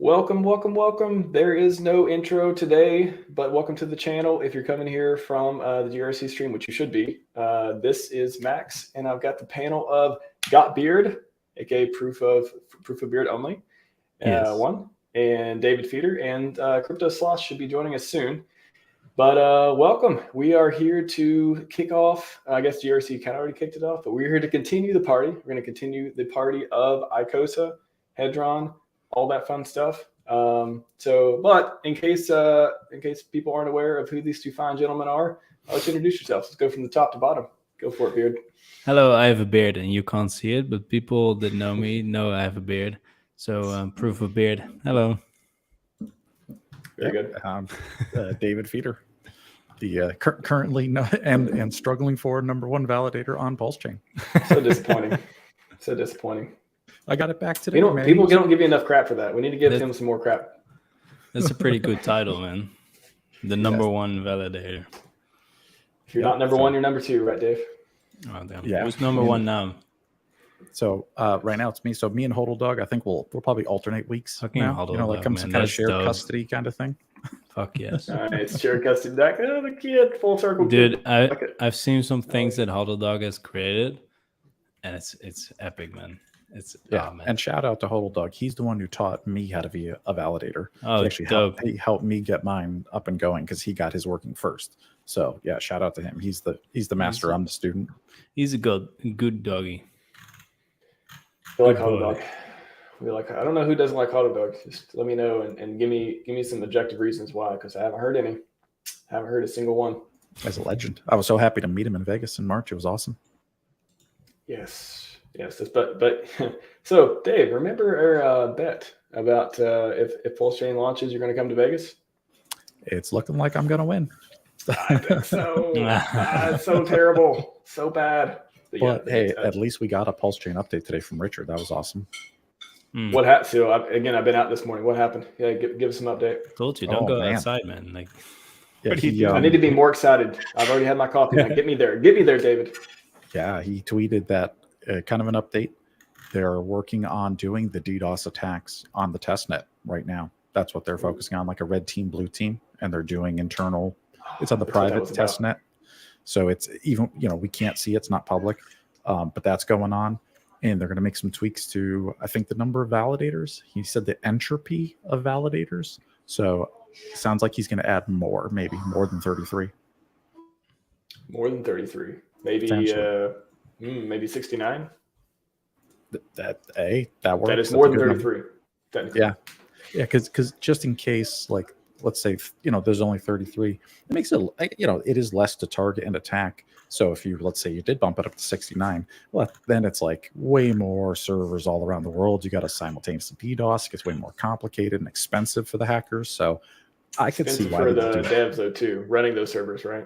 Welcome, welcome, welcome. There is no intro today, but welcome to the channel. If you're coming here from the GRC stream, which you should be, this is Max, and I've got the panel of Got Beard, aka Proof of Beard only, one, and David Feeder, and Crypto Sloth should be joining us soon. But welcome. We are here to kick off. I guess GRC kind of already kicked it off, but we're here to continue the party. We're going to continue the party of ICOSA, Hedron, all that fun stuff. But in case people aren't aware of who these two fine gentlemen are, I'll let you introduce yourselves. Let's go from the top to bottom. Go for it, Beard. Hello, I have a beard, and you can't see it, but people that know me know I have a beard. So, proof of beard. Hello. Very good. David Feeder, the currently and struggling for #1 validator on PulseChain. So disappointing. So disappointing. I got it back today. People don't give you enough crap for that. We need to give him some more crap. That's a pretty good title, man. The #1 validator. If you're not number one, you're number two, right, Dave? Oh, damn. Yeah. Who's #1 now? So right now it's me. So me and Hodl Dog, I think we'll probably alternate weeks. Fucking now. Hodl like Dog, some man. kind of That's shared dope. custody kind of thing. Fuck yes. It's shared custody. The kid, full circle. Dude, I've seen some things that Hodl Dog has created, and it's epic, man. Man. And shout out to Hodl Dog. He's the one who taught me how to be a validator. Oh, he helped me get mine up and going because he got his working first. So yeah, shout out to him. He's the master. I'm the student. He's a good doggy. I like Hodl Dog. I don't know who doesn't like Hodl Dog. Just let me know and give me some objective reasons why, because I haven't heard any. I haven't heard a single one. As a legend. I was so happy to meet him in Vegas in March. It was awesome. Yes. But so Dave, remember our bet about if PulseChain launches, you're going to come to Vegas? It's looking like I'm going to win. I think so. It's so terrible, so bad. But hey, at least we got a PulseChain update today from Richard. That was awesome. What happened? So I've been out this morning. What happened? Yeah, give us some update. Told you, don't go outside, man. Like, I need to be more excited. I've already had my coffee. Man. Get me there, David. Yeah, he tweeted that kind of an update. They're working on doing the DDoS attacks on the testnet right now. That's what they're focusing on, like a red team, blue team, and they're doing internal. It's on the private testnet, so it's even we can't see it, it's not public, but that's going on, and they're going to make some tweaks to I think the number of validators. He said the entropy of validators. So it sounds like he's going to add maybe more than 33. More than 33, maybe. Maybe 69. That works. That is more than 33. Yeah, because just in case, like, let's say there's only 33, it makes it it is less to target and attack. So if let's say you did bump it up to 69, well then it's like way more servers all around the world. You got to simultaneously DDoS. It gets way more complicated and expensive for the hackers. So I could see why for the devs though too, running those servers, right?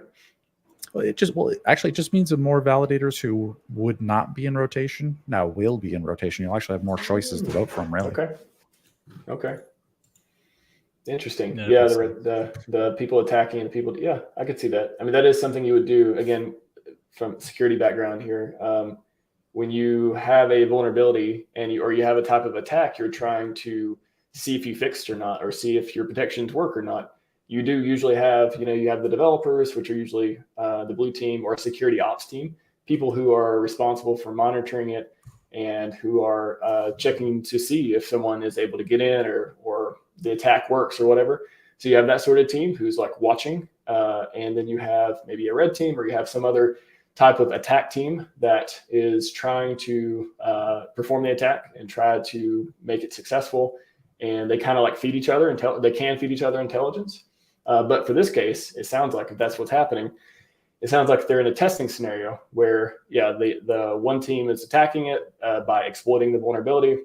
It just means that more validators who would not be in rotation now will be in rotation. You'll actually have more choices to vote from, really. Okay. Interesting. Yeah, the people attacking and the people. Yeah, I could see that. I mean, that is something you would do again from security background here. When you have a vulnerability or you have a type of attack, you're trying to see if you fixed or not, or see if your protections work or not. You do usually have, you have the developers, which are usually the blue team or a security ops team, people who are responsible for monitoring it and who are checking to see if someone is able to get in or the attack works or whatever. So you have that sort of team who's like watching, and then you have maybe a red team or you have some other type of attack team that is trying to perform the attack and try to make it successful. And they kind of like feed each other they can feed each other intelligence. But for this case, it sounds like if that's what's happening, it sounds like they're in a testing scenario where, the one team is attacking it by exploiting the vulnerability,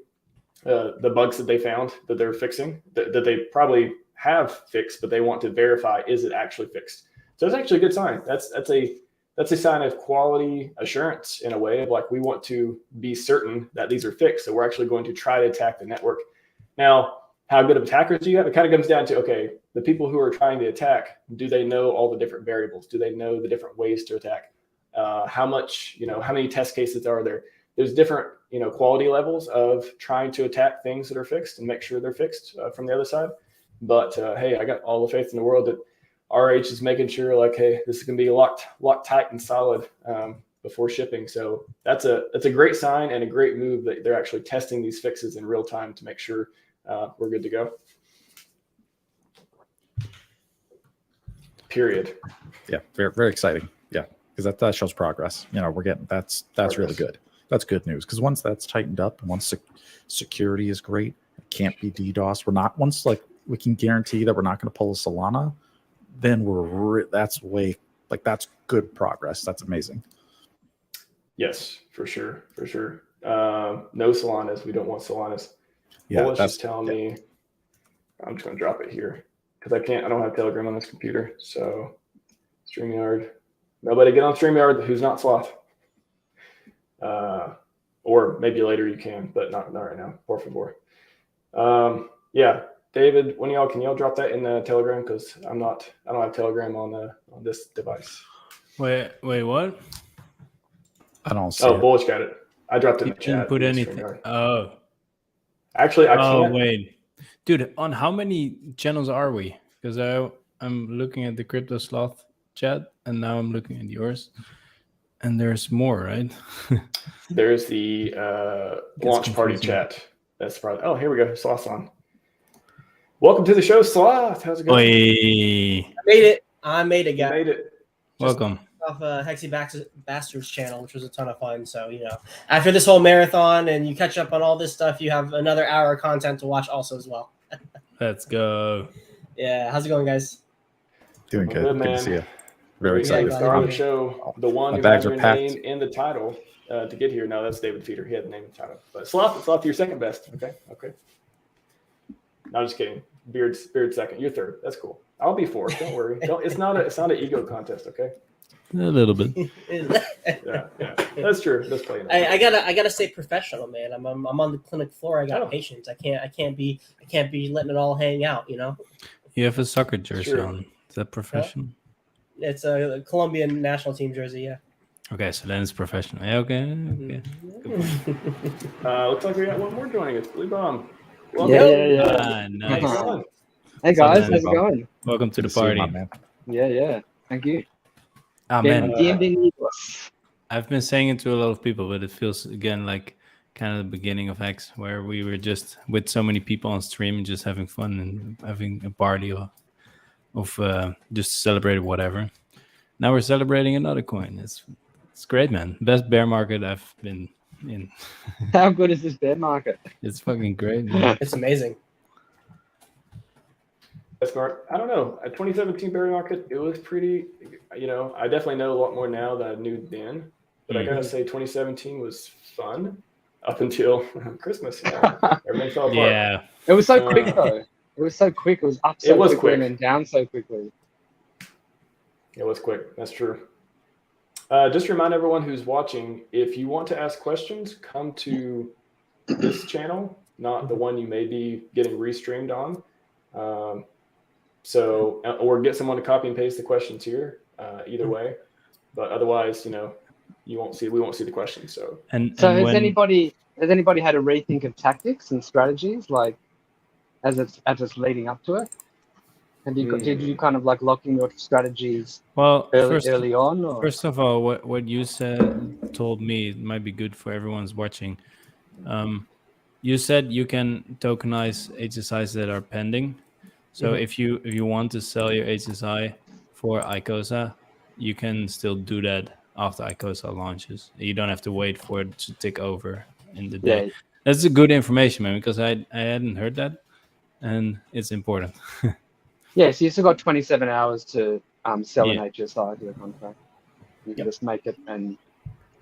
the bugs that they found that they're fixing, that they probably have fixed, but they want to verify, is it actually fixed? So it's actually a good sign. That's a sign of quality assurance in a way of like, we want to be certain that these are fixed. So we're actually going to try to attack the network. Now, how good of attackers do you have? It kind of comes down to, okay, the people who are trying to attack, do they know all the different variables? Do they know the different ways to attack? How many test cases are there? there's different, quality levels of trying to attack things that are fixed and make sure they're fixed from the other side. But hey, I got all the faith in the world that RH is making sure, like, hey, this is going to be locked tight and solid before shipping. So that's a great sign and a great move that they're actually testing these fixes in real time to make sure we're good to go. Period. Yeah, very, very exciting. Yeah, because that shows progress. We're getting that's progress. Really good. That's good news, because once that's tightened up and once security is great, it can't be DDoS. Once we can guarantee that we're not going to pull a Solana, then that's good progress. That's amazing. Yes, for sure. No Solanas. We don't want Solanas. Yeah, Bullish is telling me. I'm just going to drop it here because I don't have Telegram on this computer. So StreamYard. Nobody get on StreamYard who's not Sloth. Or maybe later you can, but not right now. Por favor. Yeah, David, can y'all drop that in the Telegram, because I don't have Telegram on this device. Wait, what? I don't see. Oh, Bullish got it. I dropped it in the chat. Didn't put anything. Oh, actually, I can't. Oh wait, dude, on how many channels are we? Because I'm looking at the Crypto Sloth chat, and now I'm looking at yours. And there's more, right? There's the launch party chat. That's probably. Oh, here we go. Sloth's on. Welcome to the show, Sloth. How's it going? I made it, guys. You made it. Welcome. Off Hexy Bastards channel, which was a ton of fun. So, after this whole marathon and you catch up on all this stuff, you have another hour of content to watch also as well. Let's go. Yeah. How's it going, guys? Doing good. Good to see you. Very excited to start the show. The one who has your name in the title to get here. No, that's David Feeder. He had the name in the title. But Sloth, you're second best. Okay. No, I'm just kidding. Beard second. You're third. That's cool. I'll be fourth. Don't worry. It's not an ego contest. Okay. A little bit. yeah. That's true. Let's play. I gotta stay professional, man. I'm on the clinic floor. I got patients. I can't be letting it all hang out. You have a soccer jersey on. Is that professional? Yeah. It's a Colombian national team jersey. Yeah. Okay, so then it's professional. Yeah, okay. Looks like we got one more joining us. Blue Bomb. Yeah. Nice. Hey guys, how's it going? Welcome to the party. Yeah. Thank you. Man. Bienvenidos. I've been saying it to a lot of people, but it feels again like kind of the beginning of Hex, where we were just with so many people on stream and just having fun and having a party of just celebrating whatever. Now we're celebrating another coin. It's great, man. Best bear market I've been in. How good is this bear market? It's fucking great, man. It's amazing. I don't know. A 2017 bear market, it was pretty. I definitely know a lot more now than I knew then. But I gotta say, 2017 was fun up until Christmas. Everything fell apart. Yeah, it was so quick though. It was so quick. It was up so quickly and then down so quickly. It was quick. That's true. Just to remind everyone who's watching, if you want to ask questions, come to this channel, not the one you may be getting restreamed on. Or get someone to copy and paste the questions here. Either way, but otherwise, we won't see the questions. So has anybody had a rethink of tactics and strategies, like as it's leading up to it? And did you kind of like lock in your strategies early on? Or? First of all, what you told me, it might be good for everyone's watching. You said you can tokenize HSIs that are pending. So if you want to sell your HSI for ICOSA, you can still do that after ICOSA launches. You don't have to wait for it to tick over in the day. Yeah. That's a good information, man, because I hadn't heard that, and it's important. Yeah, so you still got 27 hours to sell an HSI to the contract. You can just make it and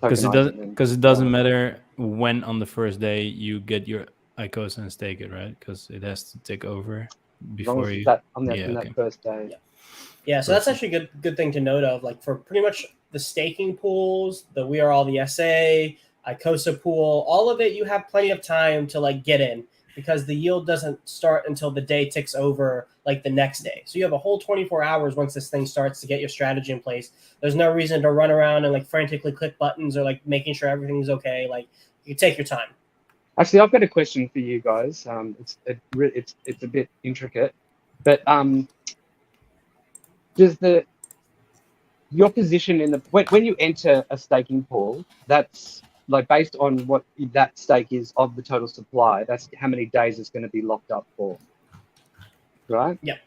because it doesn't matter when on the first day you get your ICOSA and stake it, right? Because it has to take over before you that first day. Yeah, so that's actually a good thing to note of. Like for pretty much the staking pools, the We Are All the SA, ICOSA pool, all of it, you have plenty of time to like get in because the yield doesn't start until the day ticks over, like the next day. So you have a whole 24 hours once this thing starts to get your strategy in place. There's no reason to run around and like frantically click buttons or like making sure everything's okay. Like you take your time. Actually, I've got a question for you guys. It's a bit intricate, but does your position in the when you enter a staking pool, that's like based on what that stake is of the total supply, that's how many days it's going to be locked up for, right? Yeah.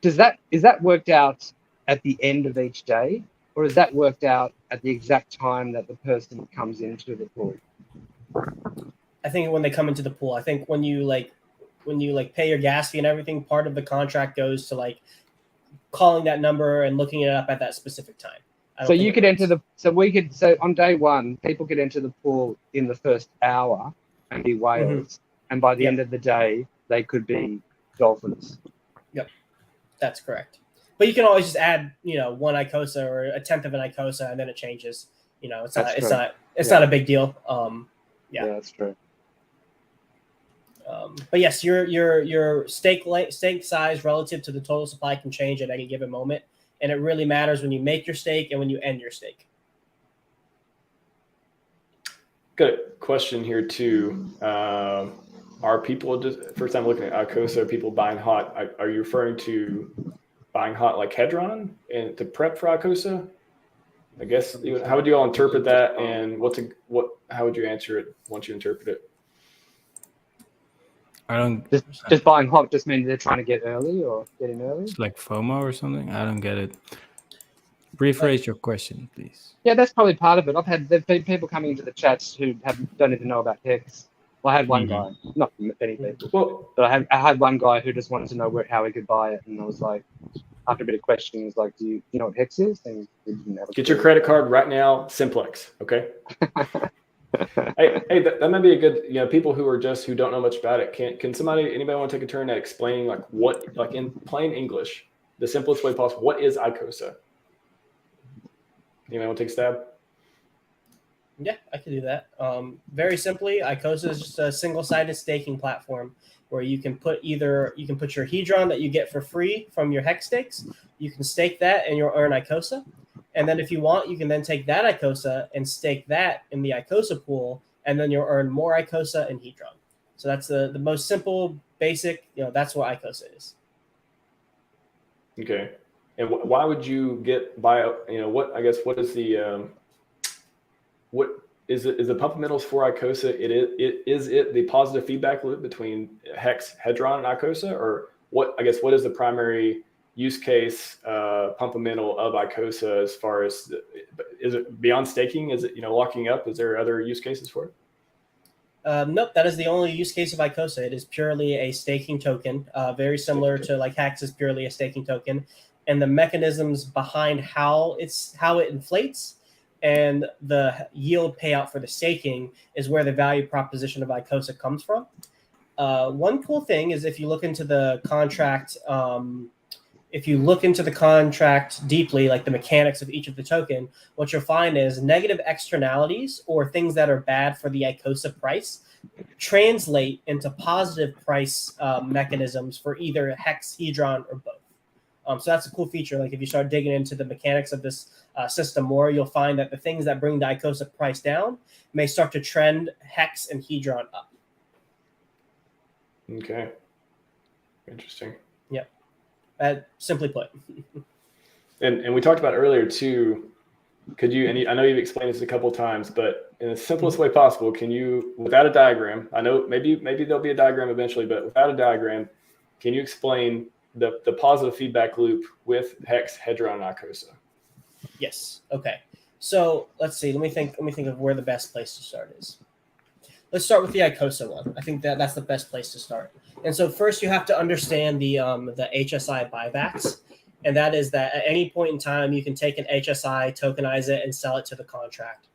Is that worked out at the end of each day, or is that worked out at the exact time that the person comes into the pool? I think when they come into the pool, I think when you pay your gas fee and everything, part of the contract goes to like calling that number and looking it up at that specific time. So you could enter so on day one, people could enter the pool in the first hour and be whales, and by the end of the day, they could be dolphins. Yep, that's correct. But you can always just add, one ICOSA or a tenth of an ICOSA, and then it changes. It's not a big deal. Yeah, that's true. But yes, your stake size relative to the total supply can change at any given moment, and it really matters when you make your stake and when you end your stake. Got a question here too. Are people just first time looking at ICOSA? Are people buying hot? Are you referring to buying hot like Hedron and to prep for ICOSA? I guess how would you all interpret that, and how would you answer it once you interpret it? I don't just buying hot just means they're trying to get early or get in early. It's like FOMO or something. I don't get it. Rephrase your question, please. Yeah, that's probably part of it. There've been people coming into the chats who don't even know about HEX. Well, I had one guy, not many people, but I had one guy who just wanted to know how he could buy it, and I was like, after a bit of questioning, he was like, "Do you know what HEX is?" And he didn't have Get your credit card right now, Simplex. Okay. hey, that might be a good. People who don't know much about it. Can anybody want to take a turn at explaining like in plain English, the simplest way possible? What is ICOSA? Anybody want to take a stab? Yeah, I can do that. Very simply, ICOSA is just a single-sided staking platform where you can put your Hedron that you get for free from your HEX stakes. You can stake that and you'll earn ICOSA. And then if you want, you can then take that ICOSA and stake that in the ICOSA pool, and then you'll earn more ICOSA and Hedron. So that's the most simple, basic, that's what ICOSA is. Okay. And why would you what is the what is it? Is the fundamentals for ICOSA? Is it the positive feedback loop between HEX, Hedron, and ICOSA, or what? I guess what is the primary use case fundamental of ICOSA as far as is it beyond staking? Is it locking up? Is there other use cases for it? Nope, that is the only use case of ICOSA. It is purely a staking token, very similar to like HEX is purely a staking token, and the mechanisms behind how it inflates and the yield payout for the staking is where the value proposition of ICOSA comes from. One cool thing is if you look into the contract, deeply, like the mechanics of each of the token, what you'll find is negative externalities or things that are bad for the ICOSA price translate into positive price mechanisms for either HEX, Hedron, or both. So that's a cool feature. Like if you start digging into the mechanics of this system more, you'll find that the things that bring the ICOSA price down may start to trend HEX and Hedron up. Okay. Interesting. Yep. Simply put. and we talked about earlier too. Could you? And I know you've explained this a couple of times, but in the simplest way possible, can you, without a diagram? I know maybe there'll be a diagram eventually, but without a diagram, can you explain the positive feedback loop with HEX, Hedron, and ICOSA? Yes. Okay. So let's see. Let me think of where the best place to start is. Let's start with the ICOSA one. I think that's the best place to start. And so first you have to understand the HSI buybacks. And that is that at any point in time, you can take an HSI, tokenize it, and sell it to the contract.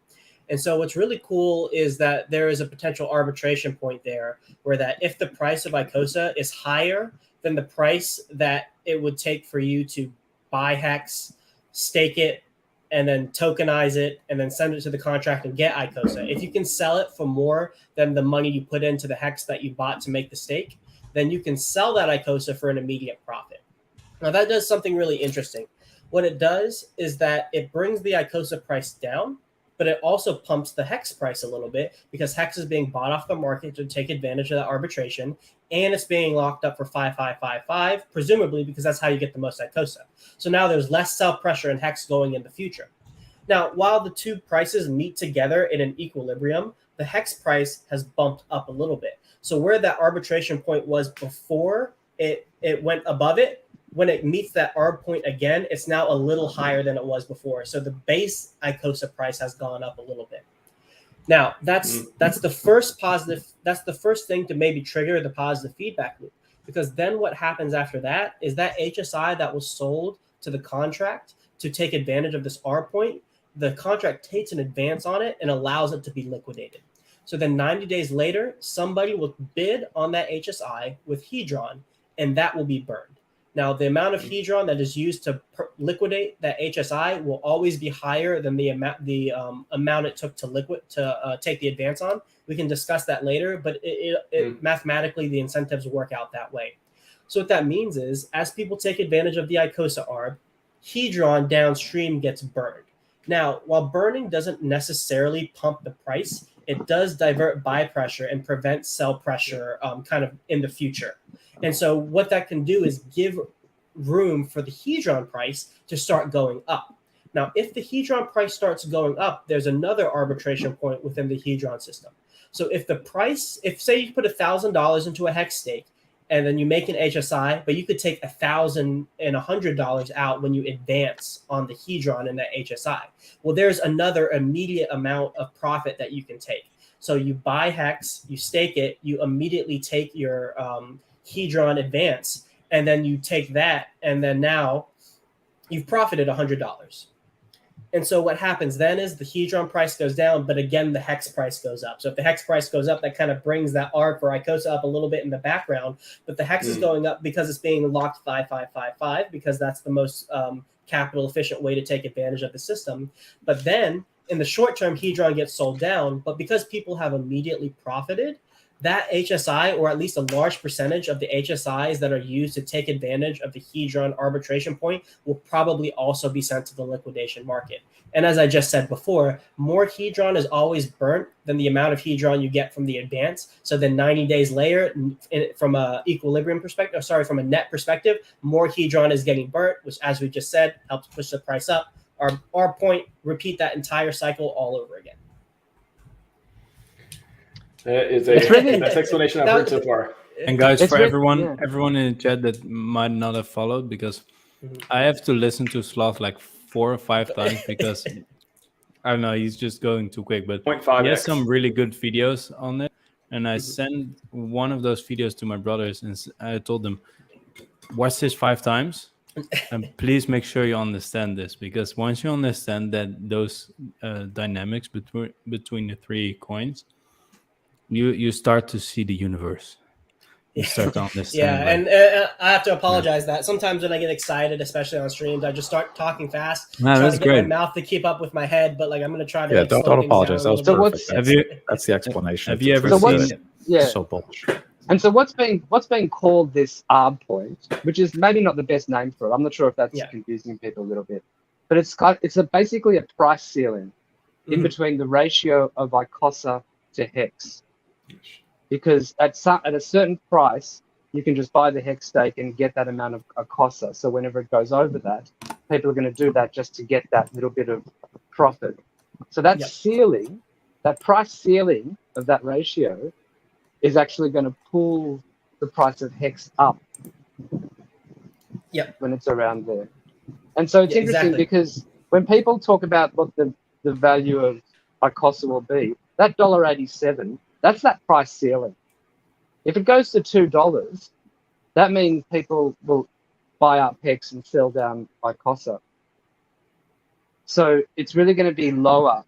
And so what's really cool is that there is a potential arbitration point there where that if the price of ICOSA is higher than the price that it would take for you to buy HEX, stake it, and then tokenize it, and then send it to the contract and get ICOSA. If you can sell it for more than the money you put into the HEX that you bought to make the stake, then you can sell that ICOSA for an immediate profit. Now that does something really interesting. What it does is that it brings the ICOSA price down, but it also pumps the HEX price a little bit because HEX is being bought off the market to take advantage of that arbitration, and it's being locked up for 5555, presumably because that's how you get the most ICOSA. So now there's less sell pressure in HEX going in the future. Now, while the two prices meet together in an equilibrium, the HEX price has bumped up a little bit. So where that arbitration point was before it went above it, when it meets that arb point again, it's now a little higher than it was before. So the base ICOSA price has gone up a little bit. Now, that's the first positive. That's the first thing to maybe trigger the positive feedback loop, because then what happens after that is that HSI that was sold to the contract to take advantage of this arb point, the contract takes an advance on it and allows it to be liquidated. So then 90 days later, somebody will bid on that HSI with Hedron, and that will be burned. Now, the amount of Hedron that is used to liquidate that HSI will always be higher than the amount it took to take the advance on. We can discuss that later, but mathematically, the incentives work out that way. So what that means is, as people take advantage of the ICOSA arb, Hedron downstream gets burned. Now, while burning doesn't necessarily pump the price, it does divert buy pressure and prevent sell pressure kind of in the future. And so what that can do is give room for the Hedron price to start going up. Now, if the Hedron price starts going up, there's another arbitration point within the Hedron system. So if the price, if say you put $1,000 into a HEX stake, and then you make an HSI, but you could take $1,100 out when you advance on the Hedron in that HSI. Well, there's another immediate amount of profit that you can take. So you buy HEX, you stake it, you immediately take your Hedron advance, and then you take that, and then now you've profited $100. And so what happens then is the Hedron price goes down, but again, the HEX price goes up. So if the HEX price goes up, that kind of brings that arb for ICOSA up a little bit in the background, but the HEX is going up because it's being locked 5555, because that's the most capital efficient way to take advantage of the system. But then in the short term, Hedron gets sold down, but because people have immediately profited, that HSI, or at least a large percentage of the HSIs that are used to take advantage of the Hedron arbitration point, will probably also be sent to the liquidation market. And as I just said before, more Hedron is always burnt than the amount of Hedron you get from the advance. So then 90 days later, from a equilibrium perspective, from a net perspective, more Hedron is getting burnt, which, as we just said, helps push the price up. Our point, repeat that entire cycle all over again. That is the best explanation I've heard so far. And guys, for everyone in the chat that might not have followed, because I have to listen to Sloth like 4 or 5 times because I don't know, he's just going too quick. But he has some really good videos on it, and I sent one of those videos to my brothers, and I told them, watch this 5 times, and please make sure you understand this, because once you understand that those dynamics between the 3 coins, you start to see the universe. You start to understand. And I have to apologize that sometimes when I get excited, especially on streams, I just start talking fast, trying to get my mouth to keep up with my head. But like, I'm going to try to. Yeah, don't apologize. That was perfect. That's the explanation. Have you ever seen? So bullish. And so what's being called this arb point, which is maybe not the best name for it. I'm not sure if that's confusing people a little bit, but it's basically a price ceiling in between the ratio of ICOSA to HEX. Because at a certain price, you can just buy the HEX stake and get that amount of ICOSA. So whenever it goes over that, people are going to do that just to get that little bit of profit. So that ceiling, that price ceiling of that ratio, is actually going to pull the price of HEX up. When it's around there. And so it's interesting because when people talk about what the value of ICOSA will be, that $1.87, that's that price ceiling. If it goes to $2, that means people will buy up HEX and sell down ICOSA. So it's really going to be lower.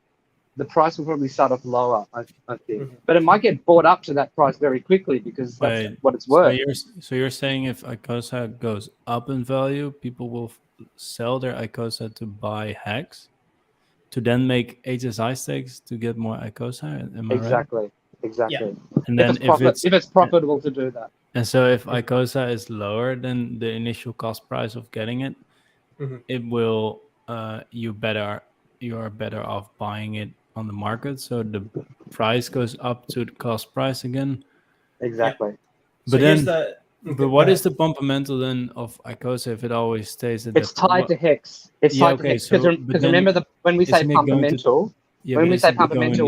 The price will probably start off lower, I think. But it might get bought up to that price very quickly because that's what it's worth. So you're saying if ICOSA goes up in value, people will sell their ICOSA to buy HEX? to then make HSI stakes to get more ICOSA. Am I Exactly. right? Yeah. And then if it's profitable to do that. And so if ICOSA is lower than the initial cost price of getting it, it will you are better off buying it on the market. So the price goes up to the cost price again. Exactly. But but what is the fundamental then of ICOSA if it always stays at it's tied to HEX. It's tied to HEX. Because remember when we say fundamental, when we say fundamental,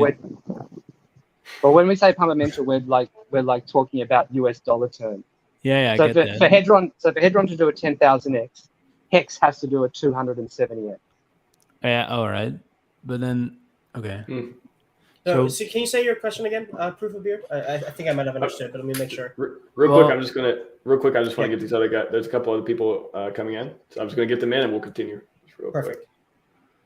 when we say fundamental, we're like talking about US dollar terms. Yeah, so for Hedron to do a 10,000x, HEX has to do a 270x. Yeah, all right. But then, okay. So can you say your question again, Proof of Beard? I think I might have understood, but let me make sure. Real quick, I just want to get these other guys. There's a couple other people coming in, so I'm just going to get them in, and we'll continue. Perfect. Quick.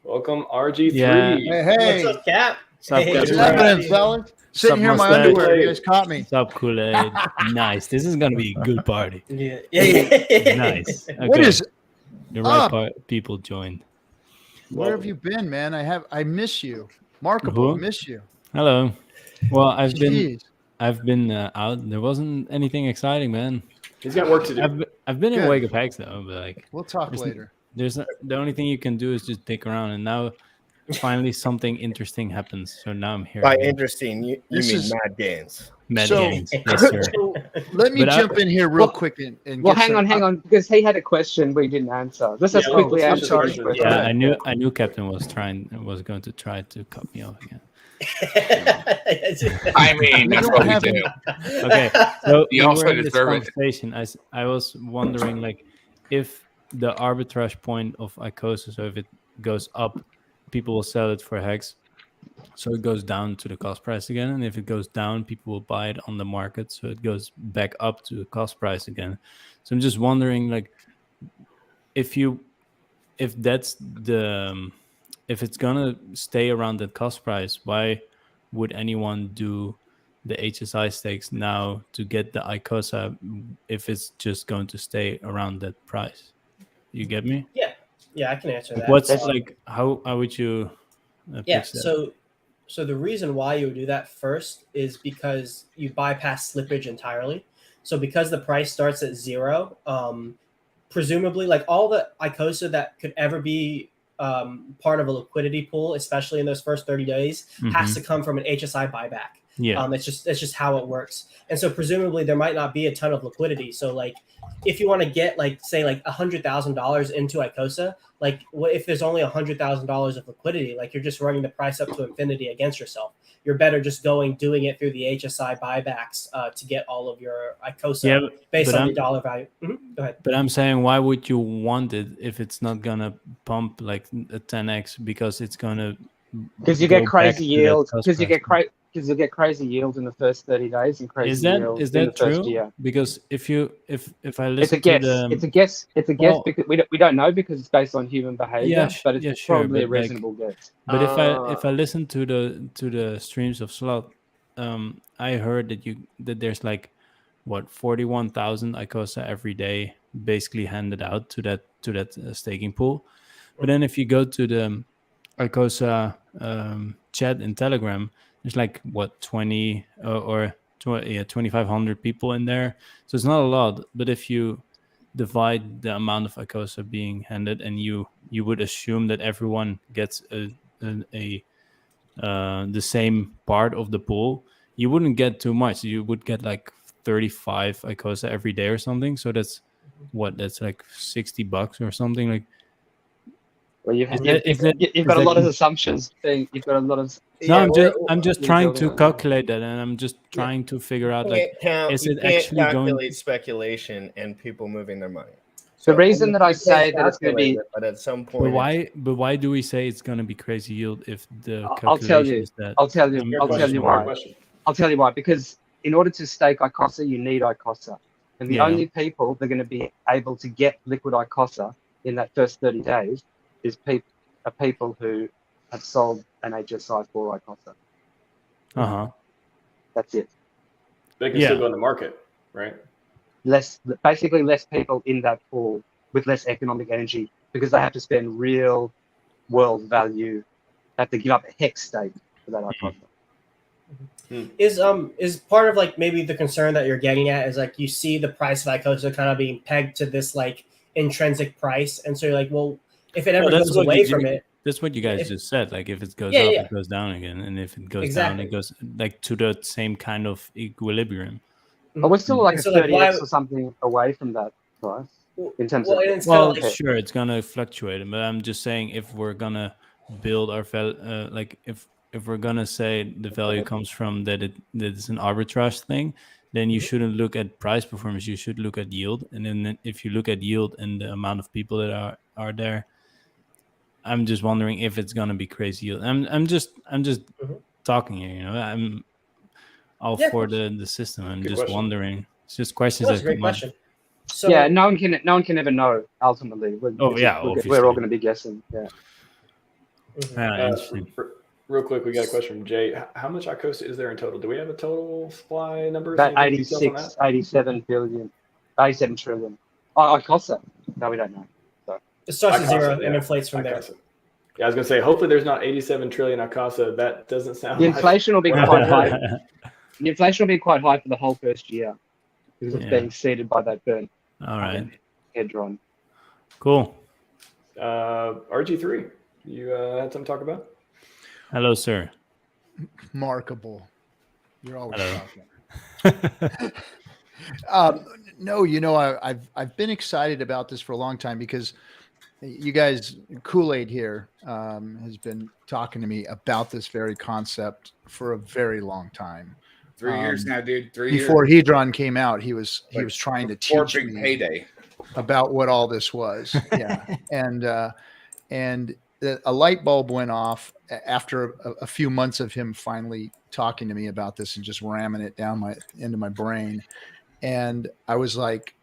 Welcome, RG3. Yeah. Hey. What's up, Cap? What's happening, fellas? Sitting here in my underwear. You guys caught me. What's up, Kool-Aid? Nice. This is going to be a good party. Yeah. Nice. Okay. What is the right people joined. Where have you been, man? I miss you. Markable, I miss you. Hello. Well, I've been out. There wasn't anything exciting, man. He's got work to do. I've been in Wake of HEX though, but like we'll talk later. The only thing you can do is just dick around, and now finally something interesting happens. So now I'm here. By interesting, you mean Mad Gains. Mad Gains. Yes, sir. So let me jump in here real quick and hang on, because he had a question we didn't answer. Let's just quickly answer this question. Yeah, I knew Captain was going to try to cut me off again. I mean, that's what we do. Okay, so you also in this conversation, I was wondering, like, if the arbitrage point of ICOSA, so if it goes up, people will sell it for HEX, so it goes down to the cost price again, and if it goes down, people will buy it on the market, so it goes back up to the cost price again. So I'm just wondering, like, if it's gonna stay around that cost price, why would anyone do the HSI stakes now to get the ICOSA if it's just going to stay around that price? You get me? Yeah, I can answer that. What's like how would you? Fix that? So the reason why you would do that first is because you bypass slippage entirely. So because the price starts at 0, presumably, like all the ICOSA that could ever be part of a liquidity pool, especially in those first 30 days, has to come from an HSI buyback. Yeah, it's just how it works. And so presumably there might not be a ton of liquidity. So like if you want to get like say like $100,000 into ICOSA, like what if there's only $100,000 of liquidity? Like you're just running the price up to infinity against yourself. You're better just doing it through the HSI buybacks to get all of your ICOSA based on the dollar value. Go ahead. But I'm saying, why would you want it if it's not gonna pump like a 10x? Because it's gonna you get crazy yields. Because you get crazy yields in the first 30 days and crazy yields in the true? first year. Because if I listen it's a guess because we don't know because it's based on human behavior, but it's probably a reasonable guess. But if I listen to the streams of Slot, I heard that there's like 41,000 ICOSA every day basically handed out to that staking pool. But then if you go to the ICOSA chat in Telegram, there's like 2,500 people in there, so it's not a lot. But if you divide the amount of ICOSA being handed, and you would assume that everyone gets the same part of the pool, you wouldn't get too much. You would get like 35 ICOSA every day or something. So that's like $60 or something. Like, well, you've got a lot of assumptions. You've got a lot of. I'm just trying to calculate that, and I'm just trying to figure out like, is it actually calculate speculation and people moving their money? The reason that I say that it's going to be, but at some point, but why do we say it's going to be crazy yield if the I'll tell you why. Because in order to stake ICOSA, you need ICOSA, and the only people that are going to be able to get liquid ICOSA in that first 30 days is people who have sold an HSI for ICOSA. That's it. They can still go in the market, right? Basically less people in that pool with less economic energy because they have to spend real world value have to give up a HEX stake for that ICOSA. Is part of like maybe the concern that you're getting at is like you see the price of ICOSA kind of being pegged to this like intrinsic price, and so you're like, well, if it ever goes away from it, that's what you guys just said. Like if it goes up, it goes down again, and if it goes down, it goes like to the same kind of equilibrium. But we're still like a 30x or something away from that price in terms of. Sure, it's gonna fluctuate, but I'm just saying if we're gonna build our like if we're gonna say the value comes from that it's an arbitrage thing, then you shouldn't look at price performance. You should look at yield, and then if you look at yield and the amount of people that are there, I'm just wondering if it's gonna be crazy yield. I'm just talking here. You know, I'm all for the system. I'm just wondering. It's just questions. That's a great question. So, yeah, no one can ever know ultimately. We're all going to be guessing. Yeah. Interesting. Real quick, we got a question from Jay. How much ICOSA is there in total? Do we have a total supply number? About 87 trillion. Oh, ICOSA? No, we don't know. So. It starts at 0 and inflates from there. Yeah, I was going to say, hopefully there's not 87 trillion ICOSA. That doesn't sound The inflation will be quite high. The inflation will be quite high for the whole first year because it's being seeded by that burn. All right. Hedron. Cool. RG3, you had something to talk about? Hello, sir. Markable. You're always talking. No, you know, I've been excited about this for a long time because you guys, Kool-Aid here, has been talking to me about this very concept for a very long time. 3 years now, dude. 3 years. Before Hedron came out, he was trying to teach big me payday about what all this was. Yeah, and a light bulb went off after a few months of him finally talking to me about this and just ramming it down into my brain. And I was like,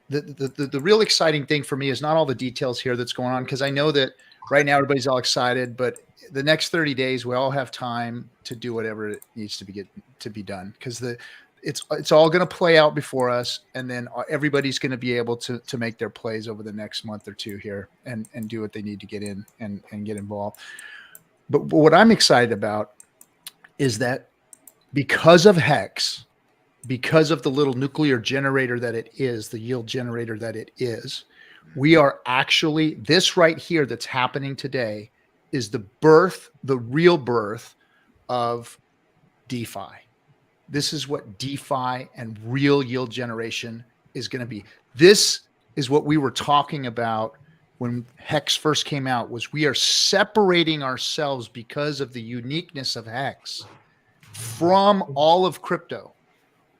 the real exciting thing for me is not all the details here that's going on, because I know that right now everybody's all excited, but the next 30 days we all have time to do whatever it needs to be done, because it's all going to play out before us, and then everybody's going to be able to make their plays over the next month or two here and do what they need to get in and get involved. But what I'm excited about is that because of HEX, because of the little nuclear generator that it is, the yield generator that it is, we are actually, this right here that's happening today is the real birth of DeFi. This is what DeFi and real yield generation is going to be. This is what we were talking about when HEX first came out, was we are separating ourselves because of the uniqueness of HEX from all of crypto.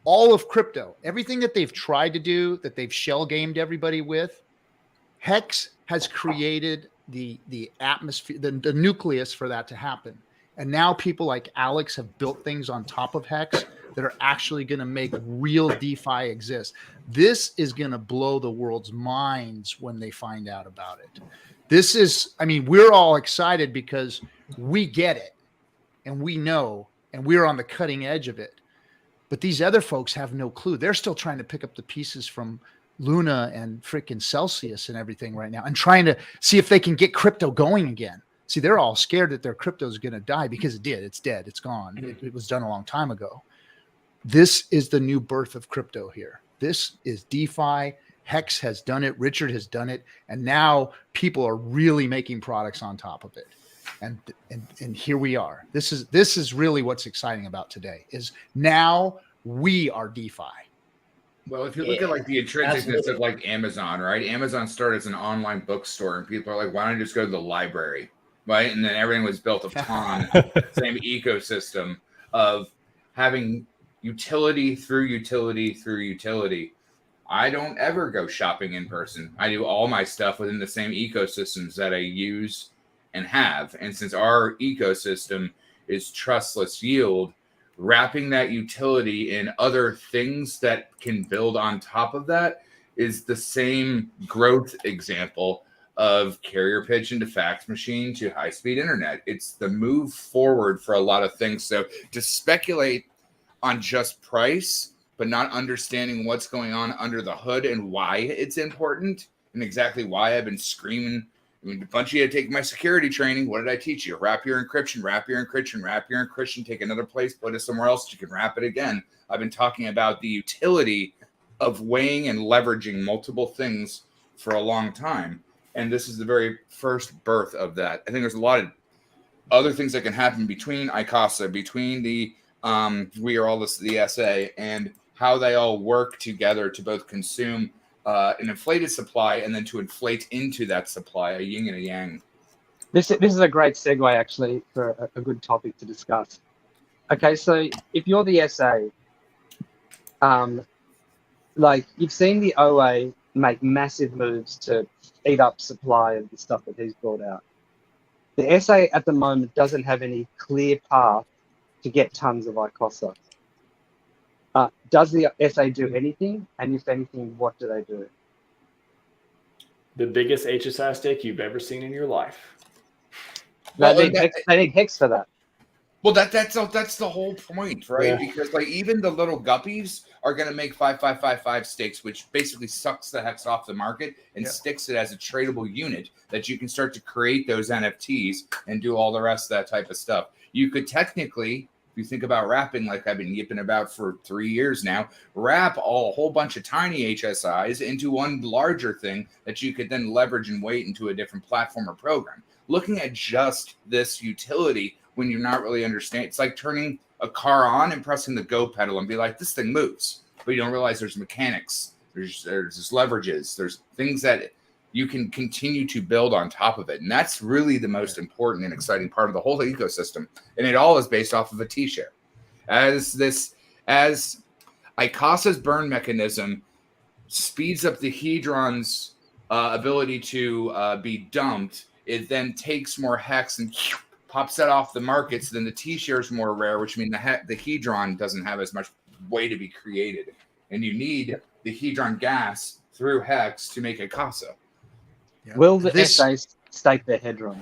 All of crypto, everything that they've tried to do, that they've shell gamed everybody with, HEX has created the atmosphere, the nucleus for that to happen. And now people like Alex have built things on top of HEX that are actually going to make real DeFi exist. This is going to blow the world's minds when they find out about it. This is, I mean, we're all excited because we get it and we know, and we're on the cutting edge of it. But these other folks have no clue. They're still trying to pick up the pieces from Luna and freaking Celsius and everything right now, and trying to see if they can get crypto going again. See, they're all scared that their crypto is going to die, because it did. It's dead. It's gone. It was done a long time ago. This is the new birth of crypto here. This is DeFi. HEX has done it. Richard has done it. And now people are really making products on top of it. And here we are. This is really what's exciting about today, is now we are DeFi. Well, if you look at like the intrinsicness of like Amazon, right? Amazon started as an online bookstore, and people are like, why don't you just go to the library, right? And then everything was built upon the same ecosystem of having utility through utility through utility. I don't ever go shopping in person. I do all my stuff within the same ecosystems that I use and have. And since our ecosystem is trustless yield, wrapping that utility in other things that can build on top of that is the same growth example of carrier pigeon to fax machine to high-speed internet. It's the move forward for a lot of things. So to speculate on just price, but not understanding what's going on under the hood and why it's important, and exactly why I've been screaming I mean, a bunch of you take my security training. What did I teach you? Wrap your encryption, wrap your encryption, wrap your encryption, take another place, put it somewhere else. You can wrap it again. I've been talking about the utility of weighing and leveraging multiple things for a long time. And this is the very first birth of that. I think there's a lot of other things that can happen between ICOSA, between the we are all this, the SA, and how they all work together to both consume an inflated supply and then to inflate into that supply, a yin and a yang. This is a great segue, actually, for a good topic to discuss. Okay, so if you're the SA, like you've seen the OA make massive moves to eat up supply of the stuff that he's brought out. The SA at the moment doesn't have any clear path to get tons of ICOSA. Does the SA do anything? And if anything, what do they do? The biggest HSI stake you've ever seen in your life. They need HEX for that. Well, that's the whole point, right? Yeah. Because like even the little guppies are going to make 5555 stakes, which basically sucks the HEX off the market and sticks it as a tradable unit that you can start to create those NFTs and do all the rest of that type of stuff. You could technically, if you think about wrapping, like I've been yipping about for 3 years now, wrap a whole bunch of tiny HSIs into one larger thing that you could then leverage and weight into a different platform or program. Looking at just this utility when you're not really understanding, it's like turning a car on and pressing the go pedal and be like, this thing moves, but you don't realize there's mechanics, there's leverages, there's things that you can continue to build on top of it. And that's really the most important and exciting part of the whole ecosystem. And it all is based off of a T-share. As ICOSA's burn mechanism speeds up the Hedron's ability to be dumped, it then takes more HEX and pops that off the market. So then the T-share is more rare, which means the Hedron doesn't have as much way to be created. And you need the Hedron gas through HEX to make ICOSA. Yeah. Will the SAs stake their Hedron?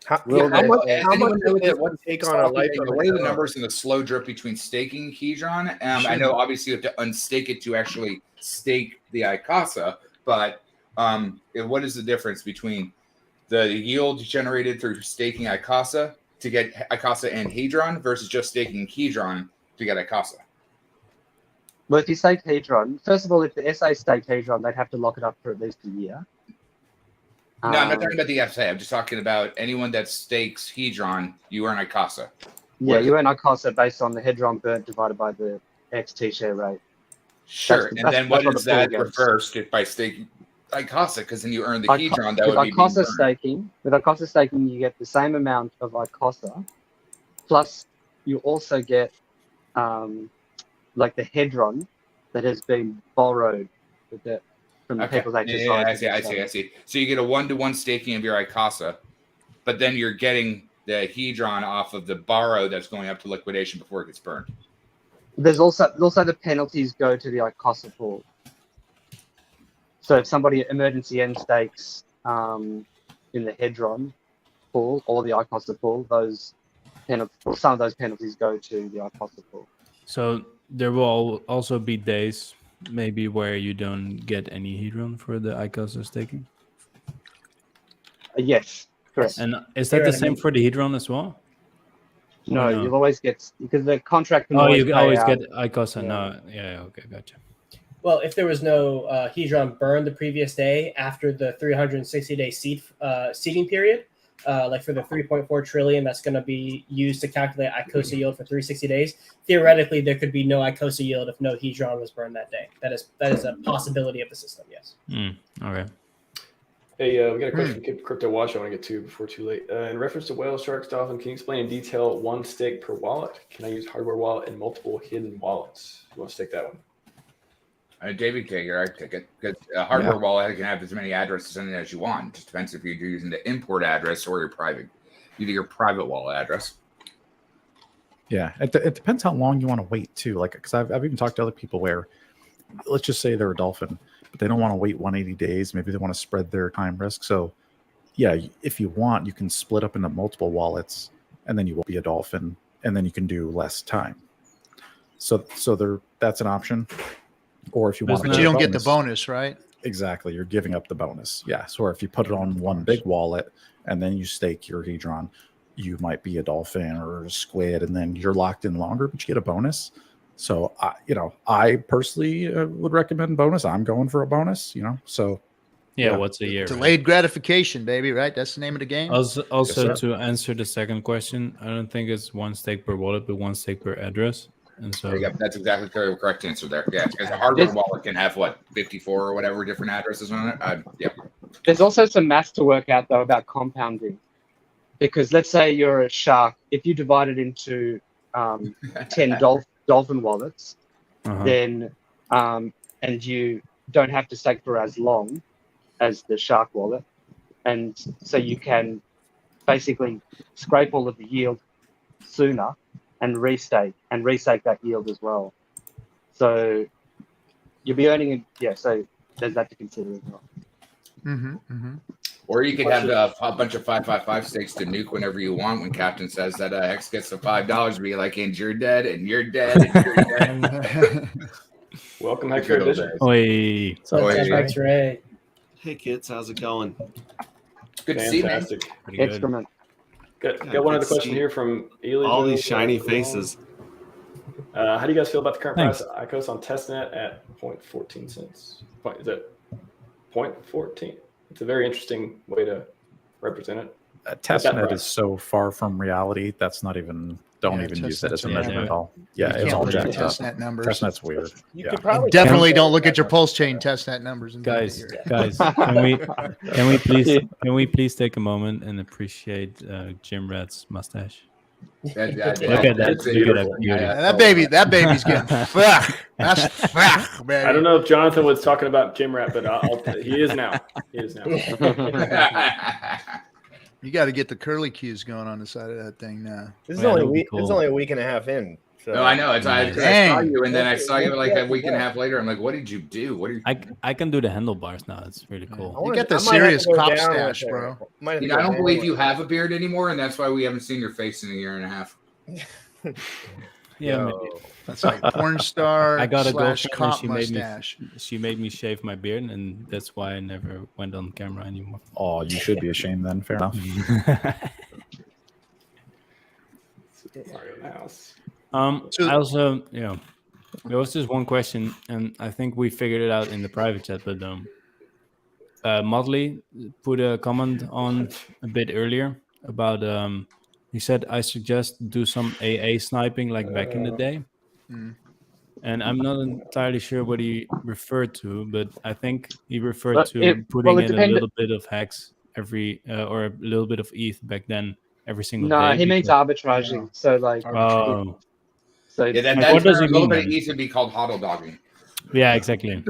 How much would it take on a life? The way the numbers and the slow drip between staking Hedron, I know obviously you have to unstake it to actually stake the ICOSA, but what is the difference between the yield generated through staking ICOSA to get ICOSA and Hedron versus just staking Hedron to get ICOSA? Well, if you stake Hedron, first of all, if the SA stake Hedron, they'd have to lock it up for at least a year. No, I'm not talking about the SA. I'm just talking about anyone that stakes Hedron, you earn ICOSA. Yeah, you earn ICOSA based on the Hedron burnt divided by the XT share rate. Sure, and then what is that reversed by staking ICOSA? Because then you earn the Hedron that would be ICOSA staking. With ICOSA staking, you get the same amount of ICOSA, plus you also get like the Hedron that has been borrowed from the people's HSI. Yeah, I see. So you get a 1-to-1 staking of your ICOSA, but then you're getting the Hedron off of the borrow that's going up to liquidation before it gets burned. There's also the penalties go to the ICOSA pool. So if somebody emergency end stakes in the Hedron pool or the ICOSA pool, some of those penalties go to the ICOSA pool. So there will also be days maybe where you don't get any Hedron for the ICOSA staking? Yes, correct. And is that the same for the Hedron as well? No, you'll always get, because the contract can you always get ICOSA. Yeah. No, yeah, okay, gotcha. Well, if there was no Hedron burned the previous day after the 360-day seeding period, like for the 3.4 trillion that's going to be used to calculate ICOSA yield for 360 days, theoretically there could be no ICOSA yield if no Hedron was burned that day. That is a possibility of the system. Yes. Okay. Hey, we got a question from Crypto Watch I want to get to before too late. In reference to whale, sharks, dolphin, can you explain in detail one stake per wallet? Can I use hardware wallet and multiple hidden wallets? You want to stake that one? David Kager, I take it, because a hardware wallet can have as many addresses in it as you want. It just depends if you're using the import address or either your private wallet address. Yeah, it depends how long you want to wait too. Like, because I've even talked to other people where, let's just say they're a dolphin, but they don't want to wait 180 days. Maybe they want to spread their time risk. So, yeah, if you want, you can split up into multiple wallets, and then you will be a dolphin, and then you can do less time. So that's an option. Or if you want, but you don't get the bonus, right? Exactly. You're giving up the bonus. Yeah. So if you put it on one big wallet and then you stake your Hedron, you might be a dolphin or a squid, and then you're locked in longer, but you get a bonus. So, I personally would recommend bonus. I'm going for a bonus, So, yeah. What's a year? Delayed gratification, baby, right? That's the name of the game. Also to answer the second question, I don't think it's one stake per wallet, but one stake per address. And so that's exactly the correct answer there. Yeah, because a hardware wallet can have 54 or whatever different addresses on it. There's also some maths to work out though about compounding, because let's say you're a shark. If you divide it into 10 dolphin wallets, then and you don't have to stake for as long as the shark wallet, and so you can basically scrape all of the yield sooner and restake that yield as well. So you'll be earning it. So there's that to consider as well. Or you could have a bunch of 555 stakes to nuke whenever you want. When Captain says that Hex gets the $5, be like, and you're dead, and you're dead, and you're dead. Welcome, Hex Edition. Oi. That's right. Hey kids, how's it going? Good to see you, man. Excellent. Got one other question here from Ely. All these shiny faces. How do you guys feel about the current price of ICOSA on testnet at 0.14 cents? Is it 0.14? It's a very interesting way to represent it. Testnet is so far from reality. That's not even. Don't even use it as a measurement at all. Yeah, it's all jacked up. Testnet numbers. Testnet's weird. You could probably definitely don't look at your PulseChain testnet numbers. Guys, can we please take a moment and appreciate Jim Rat's mustache? Look at that. That baby's getting that's baby. I don't know if Jonathan was talking about Jim Rat, but he is now. You got to get the curly cues going on the side of that thing now. This is only a week. Cool. It's only a week and a half in. So. No, I know. I saw you, and then I saw you like a week and a half later. I'm like, what did you do? What are you? I can do the handlebars now. It's really cool. You get the serious cop stash, bro. I don't believe you have a beard anymore, and that's why we haven't seen your face in a year and a half. Yeah, that's like porn star. I got a girlfriend. Cop mustache. She made me shave my beard, and that's why I never went on camera anymore. Oh, you should be ashamed then. Fair enough. I also, there was just one question, and I think we figured it out in the private chat, but Motley put a comment on a bit earlier about he said, I suggest do some AA sniping like back in the day. And I'm not entirely sure what he referred to, but I think he referred to putting in a little bit of hex every or a little bit of ETH back then every single day. No, he means arbitraging. So like So what does it mean? It needs to be called hodl dogging. Yeah, exactly.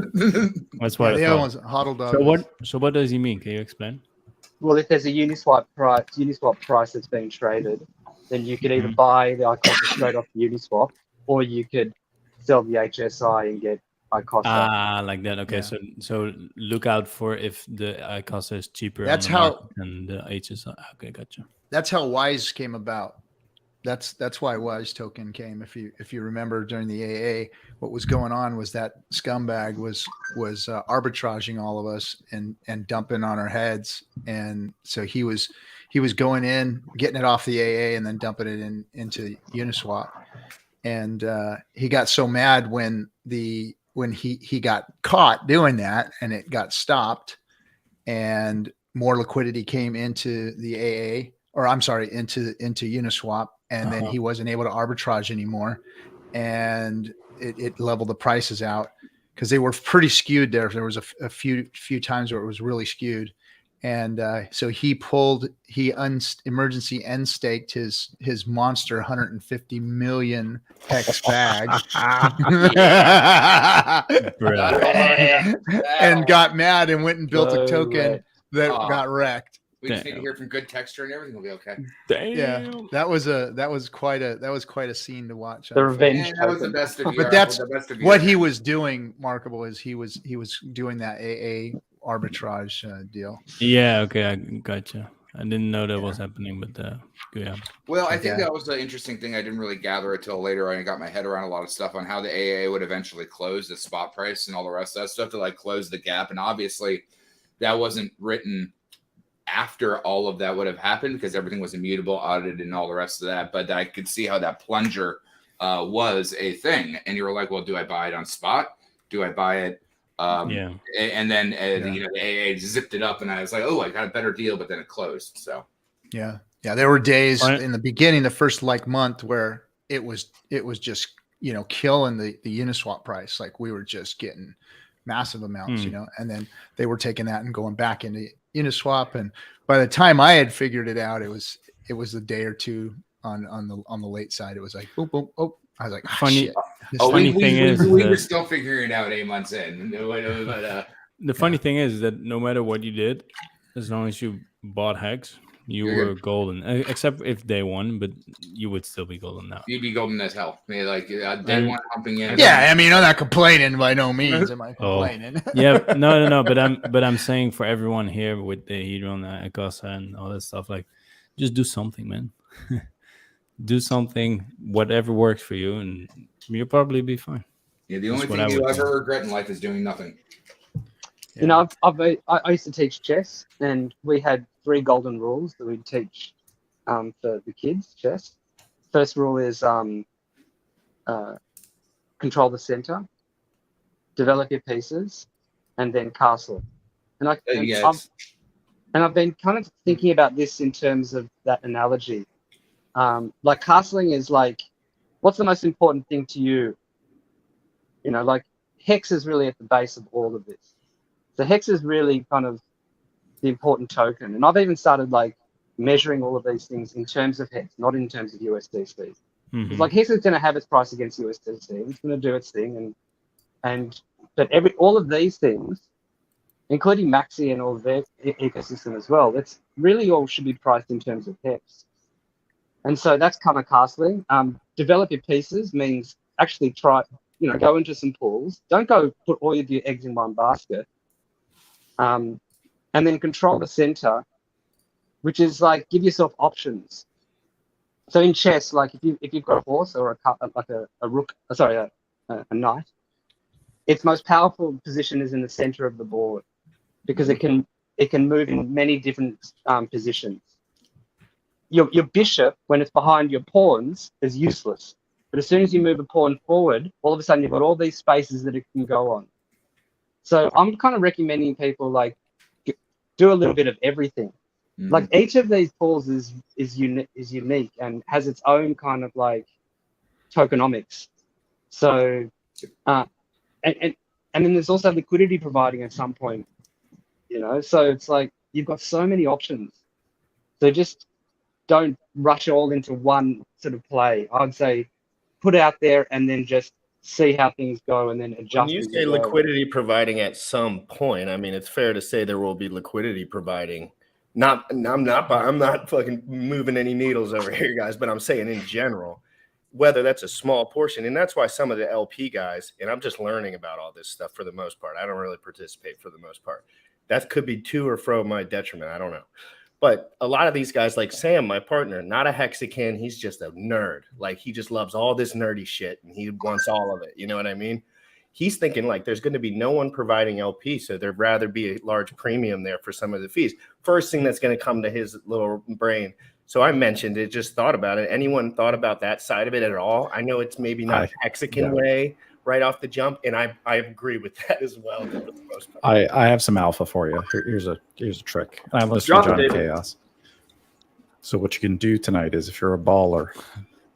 That's what the other one's hodl dog. So what does he mean? Can you explain? Well, if there's a Uniswap price that's being traded, then you could either buy the ICOSA straight off the Uniswap, or you could sell the HSI and get ICOSA. Like that. Okay, yeah. So look out for if the ICOSA is cheaper. That's than the HSI. Okay, gotcha. That's how Wise came about. That's why Wise token came. If you remember during the AA, what was going on was that scumbag was arbitraging all of us and dumping on our heads, and so he was going in, getting it off the AA, and then dumping it into Uniswap, and he got so mad when he got caught doing that, and it got stopped, and more liquidity came into the AA, or I'm sorry, into Uniswap. And then he wasn't able to arbitrage anymore, and it leveled the prices out because they were pretty skewed there. There was a few times where it was really skewed, and so he emergency end staked his monster 150 million hex bag, and got mad and went and built a token that got wrecked. We just need to hear from good texture and everything will be okay. Damn. Yeah, that was quite a scene to watch. The revenge. That was the best of But that's what he was doing. Markable is he was doing that AA arbitrage deal. Yeah. Okay, I gotcha. I didn't know that was happening, but yeah. Well, I think that was the interesting thing. I didn't really gather it till later. I got my head around a lot of stuff on how the AA would eventually close the spot price and all the rest of that stuff to like close the gap. And obviously, that wasn't written after all of that would have happened because everything was immutable, audited, and all the rest of that. But I could see how that plunger was a thing. And you were like, well, do I buy it on spot? Do I buy it? And then the AA zipped it up, and I was like, oh, I got a better deal, but then it closed. So yeah, there were days in the beginning, the first month, where it was just killing the Uniswap price. Like we were just getting massive amounts, and then they were taking that and going back into Uniswap. And by the time I had figured it out, it was a day or two on the late side. It was like boom, boom, oh. I was like, funny thing is we were still figuring it out 8 months in. But, the funny thing is that no matter what you did, as long as you bought Hex, you were golden. Except if day one, but you would still be golden now. You'd be golden as hell. I mean, like day one humping in. Yeah, I mean, I'm not complaining by no means. Am I complaining? No. But I'm saying for everyone here with the Hedron, ICOSA, and all that stuff, like, just do something, man. Do something, whatever works for you, and you'll probably be fine. Yeah, the only thing you ever regret in life is doing nothing. Yeah. I used to teach chess, and we had 3 golden rules that we'd teach for the kids chess. First rule is control the center, develop your pieces, and then castle. And I've been kind of thinking about this in terms of that analogy. Like castling is like, what's the most important thing to you? Like Hex is really at the base of all of this. So Hex is really kind of the important token. And I've even started like measuring all of these things in terms of Hex, not in terms of USDC. Mm-hmm. It's like Hex is going to have its price against USDC. It's going to do its thing. But all of these things, including Maxi and all of their ecosystem as well, that's really all should be priced in terms of Hex. And so that's kind of castling. Develop your pieces means actually go into some pools. Don't go put all of your eggs in one basket. And then control the center, which is like give yourself options. So in chess, like if you've got a horse or a rook, a knight, its most powerful position is in the center of the board because it can move in many different positions. Your bishop, when it's behind your pawns, is useless. But as soon as you move a pawn forward, all of a sudden you've got all these spaces that it can go on. So I'm kind of recommending people like do a little bit of everything. Like each of these pools is unique and has its own kind of like tokenomics. So and then there's also liquidity providing at some point, So it's like you've got so many options. So just don't rush all into one sort of play. I'd say put out there and then just see how things go and then adjust. When you say liquidity providing at some point, I mean, it's fair to say there will be liquidity providing. I'm not fucking moving any needles over here, guys, but I'm saying in general, whether that's a small portion, and that's why some of the LP guys, and I'm just learning about all this stuff for the most part. I don't really participate for the most part. That could be to or fro my detriment. I don't know. But a lot of these guys, like Sam, my partner, not a Hexican, he's just a nerd. Like, he just loves all this nerdy shit, and he wants all of it. You know what I mean? He's thinking, like, there's going to be no one providing LP, so there'd rather be a large premium there for some of the fees. First thing that's going to come to his little brain. So I mentioned it, just thought about it. Anyone thought about that side of it at all? I know it's maybe not Hexican way right off the jump, and I agree with that as well. For the most part. I have some alpha for you. Here's a trick. I listened to Johnny Chaos. So what you can do tonight is, if you're a baller,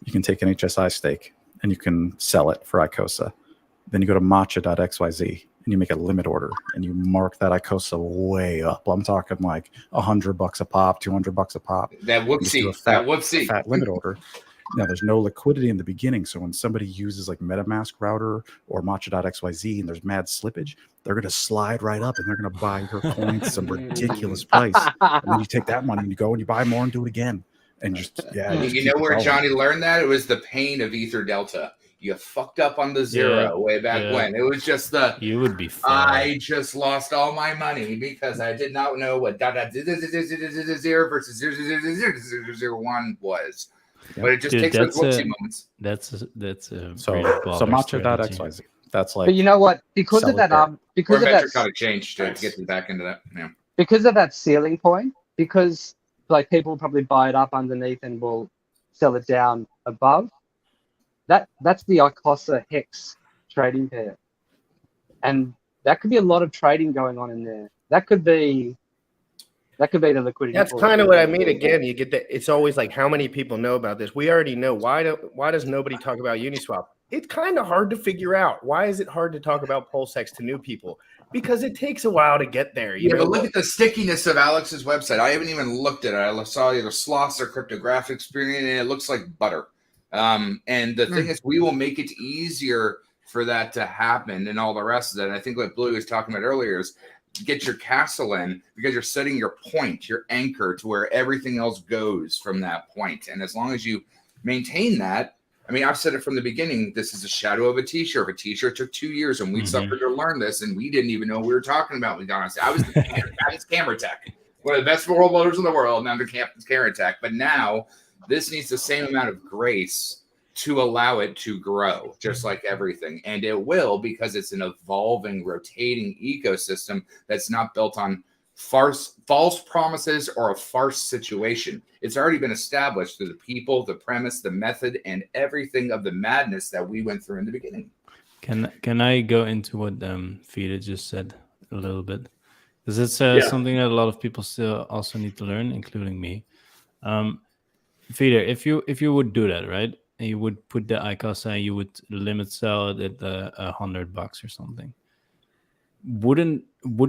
you can take an HSI stake and you can sell it for ICOSA. Then you go to matcha.xyz and you make a limit order and you mark that ICOSA way up. I'm talking like $100 a pop, $200 a pop. That whoopsie. Fat limit order. Now, there's no liquidity in the beginning, so when somebody uses like MetaMask router or matcha.xyz and there's mad slippage, they're going to slide right up and they're going to buy your coin at some ridiculous price. And then you take that money and you go and you buy more and do it again. And just, you know where Johnny learned that? It was the pain of Ether Delta. You fucked up on the zero way back when. It was just you would be fine. I just lost all my money because I did not know what zero versus 0.00001 was. But it just takes those whoopsie moments. That's so matcha.xyz. That's like, but you know what? Because of that, because of that, got to change to get back into that. Yeah. Because of that ceiling point, because like people will probably buy it up underneath and will sell it down above. That's the ICOSA HEX trading pair, and that could be a lot of trading going on in there. That could be the liquidity. That's kind of what I mean. Again, you get that. It's always like, how many people know about this? We already know. Why does nobody talk about Uniswap? It's kind of hard to figure out. Why is it hard to talk about PulseX to new people? Because it takes a while to get there. You know? But look at the stickiness of Alex's website. I haven't even looked at it. I saw either sloths or cryptographic experience, and it looks like butter. And the thing is, we will make it easier for that to happen and all the rest of that. And I think what Blue was talking about earlier is get your castle in, because you're setting your point, your anchor to where everything else goes from that point. And as long as you maintain that, I mean, I've said it from the beginning, this is a shadow of a t-shirt. A t-shirt took 2 years, and we suffered to learn this, and we didn't even know what we were talking about. I was camera tech, one of the best role models in the world, and I'm the camera tech. But now this needs the same amount of grace to allow it to grow, just like everything. And it will, because it's an evolving, rotating ecosystem that's not built on false promises or a farce situation. It's already been established through the people, the premise, the method, and everything of the madness that we went through in the beginning. Can I go into what Fida just said a little bit? Because it's something that a lot of people still also need to learn, including me. Fida, if you would do that, right? And you would put the ICOSA and you would limit sell it at $100 or something. Would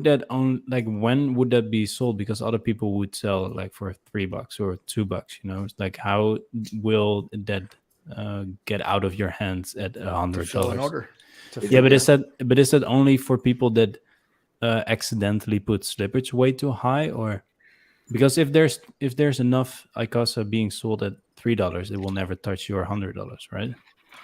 that on, like, when would that be sold? Because other people would sell like for $3 or $2. You know, it's like, how will that get out of your hands at $100? Yeah, but is that only for people that accidentally put slippage way too high, or because if there's enough ICOSA being sold at $3, it will never touch your $100, right?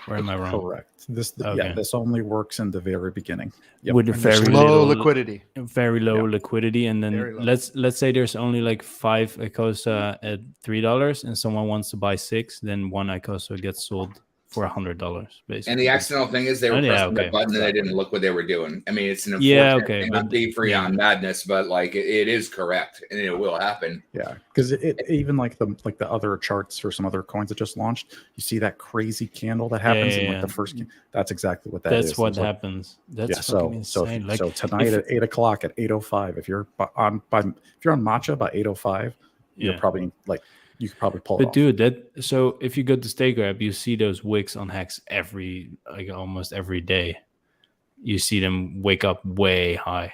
Or am I wrong? Correct. This only works in the very beginning. With very low liquidity. Very low liquidity, and then let's say there's only like 5 ICOSA at $3, and someone wants to buy 6, then 1 ICOSA gets sold for $100, basically. And the accidental thing is they were pressing the button and they didn't look what they were doing. I mean, it's an unfortunate thing, not be free on madness, but like it is correct and it will happen. Yeah, because it even like the other charts for some other coins that just launched, you see that crazy candle that happens in like the first. That's exactly what that is. That's what happens. That's fucking insane. So tonight at 8 o'clock at 8:05, if you're on Matcha by 8:05, you're probably like. You could probably pull it off. Dude, so if you go to StakeGrab, you see those wicks on HEX almost every day. You see them wake up way high.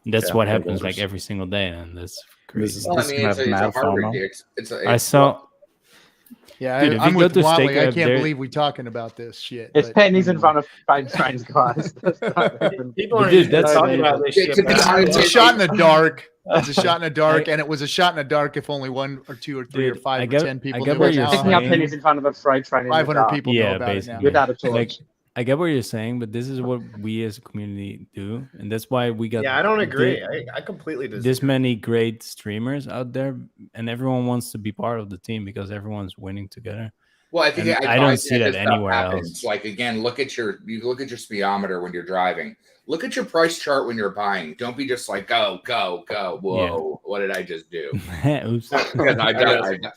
And that's what happens like every single day, and that's crazy. Well, I mean, it's a hard I saw. Yeah, dude, I'm with Watley. I can't believe we're talking about this shit. It's pennies in front of trains, guys. People are talking about this shit. It's a shot in the dark. It's a shot in the dark, and it was a shot in the dark if only 1 or 2 or 3 or 5 or 10 people knew it. Picking up pennies in front of a freight train. 500 people know about it now. Without a torch. I get what you're saying, but this is what we as a community do, and that's why we got. Yeah, I don't agree. I completely disagree. This many great streamers out there, and everyone wants to be part of the team because everyone's winning together. Well, I think I don't see that anywhere else. Like, again, look at your speedometer when you're driving. Look at your price chart when you're buying. Don't be just like, go. Whoa, what did I just do? Oops.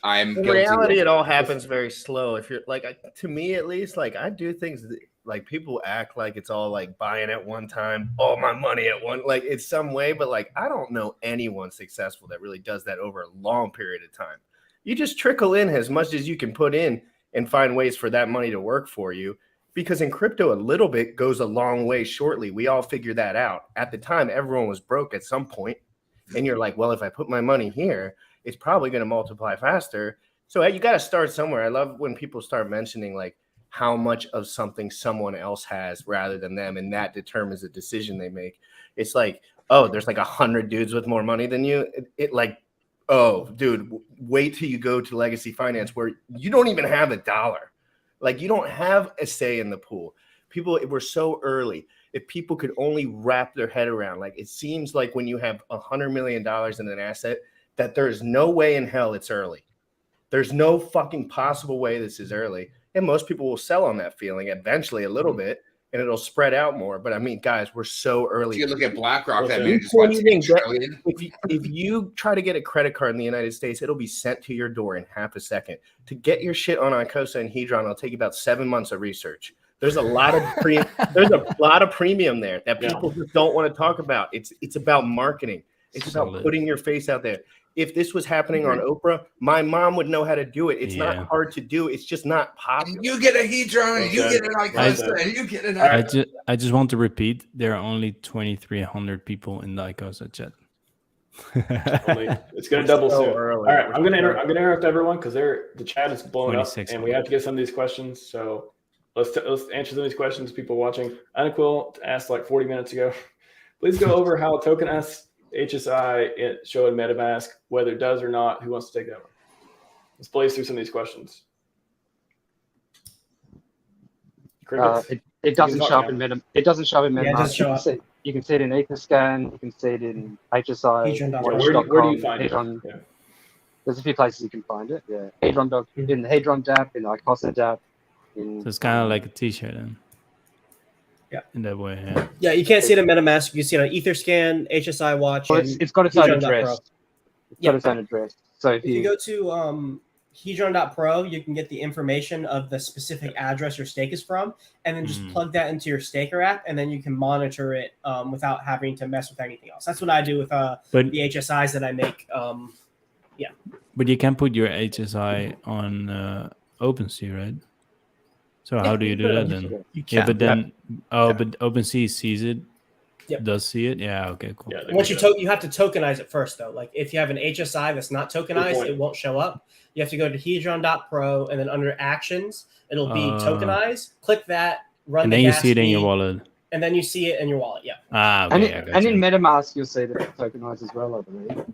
I'm in reality, it all happens very slow. If you're like, to me at least, like I do things that, like, people act like it's all like buying at one time, all my money at one, like it's some way, but like I don't know anyone successful that really does that over a long period of time. You just trickle in as much as you can put in and find ways for that money to work for you. Because in crypto, a little bit goes a long way shortly. We all figured that out. At the time, everyone was broke at some point. And you're like, well, if I put my money here, it's probably going to multiply faster. So you got to start somewhere. I love when people start mentioning like how much of something someone else has rather than them. And that determines the decision they make. It's like, oh, there's like 100 dudes with more money than you. It like, oh, dude, wait till you go to legacy finance where you don't even have $1. Like, you don't have a say in the pool. People, we're so early. If people could only wrap their head around, like, it seems like when you have $100 million in an asset, that there's no way in hell it's early. There's no fucking possible way this is early. And most people will sell on that feeling eventually a little bit, and it'll spread out more. But I mean, guys, we're so early. You look at BlackRock, that If means if you try to get a credit card in the United States, it'll be sent to your door in half a second. To get your shit on ICOSA and Hedron, it'll take you about 7 months of research. There's a lot of premium there that people just don't want to talk about. It's about marketing. It's about putting your face out there. If this was happening on Oprah, my mom would know how to do it. It's not hard to do. It's just not popular. You get a Hedron, and you get an ICOSA, and you get an I just want to repeat, there are only 2,300 people in the ICOSA chat. It's going to double soon. All right, I'm going to interrupt everyone because the chat is blowing up, and we have to get some of these questions. So let's answer some of these questions. People watching, Anaquil asked like 40 minutes ago. Please go over how tokenized HSI show in MetaMask, whether it does or not. Who wants to take that one? Let's blaze through some of these questions. It doesn't show up in MetaMask. It doesn't show up in MetaMask. You can see it in EtherScan. You can see it in HSI. Where do you find it? There's a few places you can find it. Yeah, Hedron in the Hedron DApp, in the ICOSA DApp. So it's kind of like a T-shirt, then. Yeah. In that way, yeah. You can't see it in MetaMask. You can see it on EtherScan, HSI Watch. Well, it's got its own address. It's got its own address. So if you go to Hedron.pro, you can get the information of the specific address your stake is from, and then just plug that into your staker app, and then you can monitor it without having to mess with anything else. That's what I do with the HSIs that I make. But you can put your HSI on OpenSea, right? So how do you do that then? You can. But then, but OpenSea sees it. Yep. Does see it? Yeah. Okay. Cool. Yeah, once you have to tokenize it first, though. Like if you have an HSI that's not tokenized, it won't show up. You have to go to Hedron.pro, and then under Actions, it'll be tokenized. Click that, run. And then you see it in your wallet. And then you see it in your wallet. Yeah. Okay. And in MetaMask, you'll see that it's tokenized as well, I believe.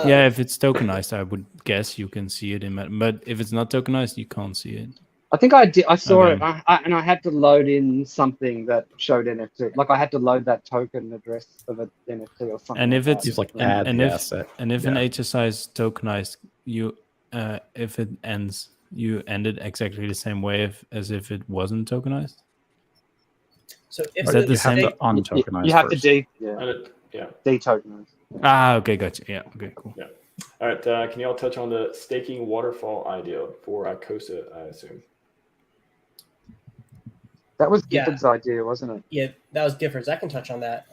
Yeah, if it's tokenized, I would guess you can see it in but if it's not tokenized, you can't see it. I think I did. I saw it, and I had to load in something that showed NFT. Like I had to load that token address of an NFT or something. And if it's like add the asset, and if an HSI is tokenized, you if it ends, you end it exactly the same way as if it wasn't tokenized. So if that the same? You have to detokenize. Okay, gotcha. Yeah. Okay, cool. Yeah. All right. Can y'all touch on the staking waterfall idea for ICOSA? I assume. That was Gifford's idea, wasn't it? Yeah, that was Gifford's. I can touch on that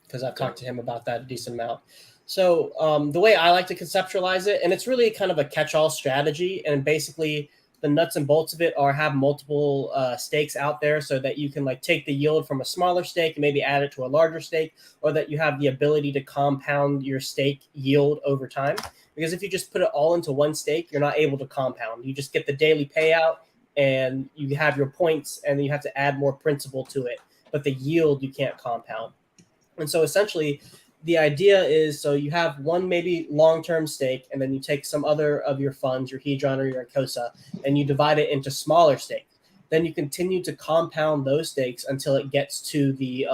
because I've talked to him about that a decent amount. So the way I like to conceptualize it, and it's really kind of a catch-all strategy, and basically the nuts and bolts of it are have multiple stakes out there so that you can like take the yield from a smaller stake and maybe add it to a larger stake, or that you have the ability to compound your stake yield over time. Because if you just put it all into one stake, you're not able to compound. You just get the daily payout, and you have your points, and then you have to add more principal to it. But the yield you can't compound. And so essentially the idea is, so you have one maybe long-term stake, and then you take some other of your funds, your Hedron or your ICOSA, and you divide it into smaller stakes. Then you continue to compound those stakes until it gets to the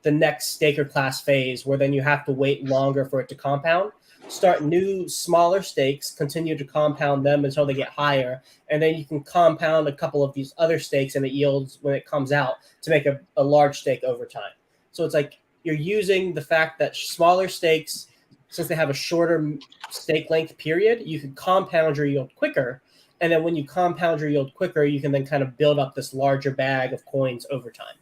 next staker class phase, where then you have to wait longer for it to compound. Start new smaller stakes, continue to compound them until they get higher, and then you can compound a couple of these other stakes, and it yields when it comes out to make a large stake over time. So it's like you're using the fact that smaller stakes, since they have a shorter stake length period, you can compound your yield quicker, and then when you compound your yield quicker, you can then kind of build up this larger bag of coins over time.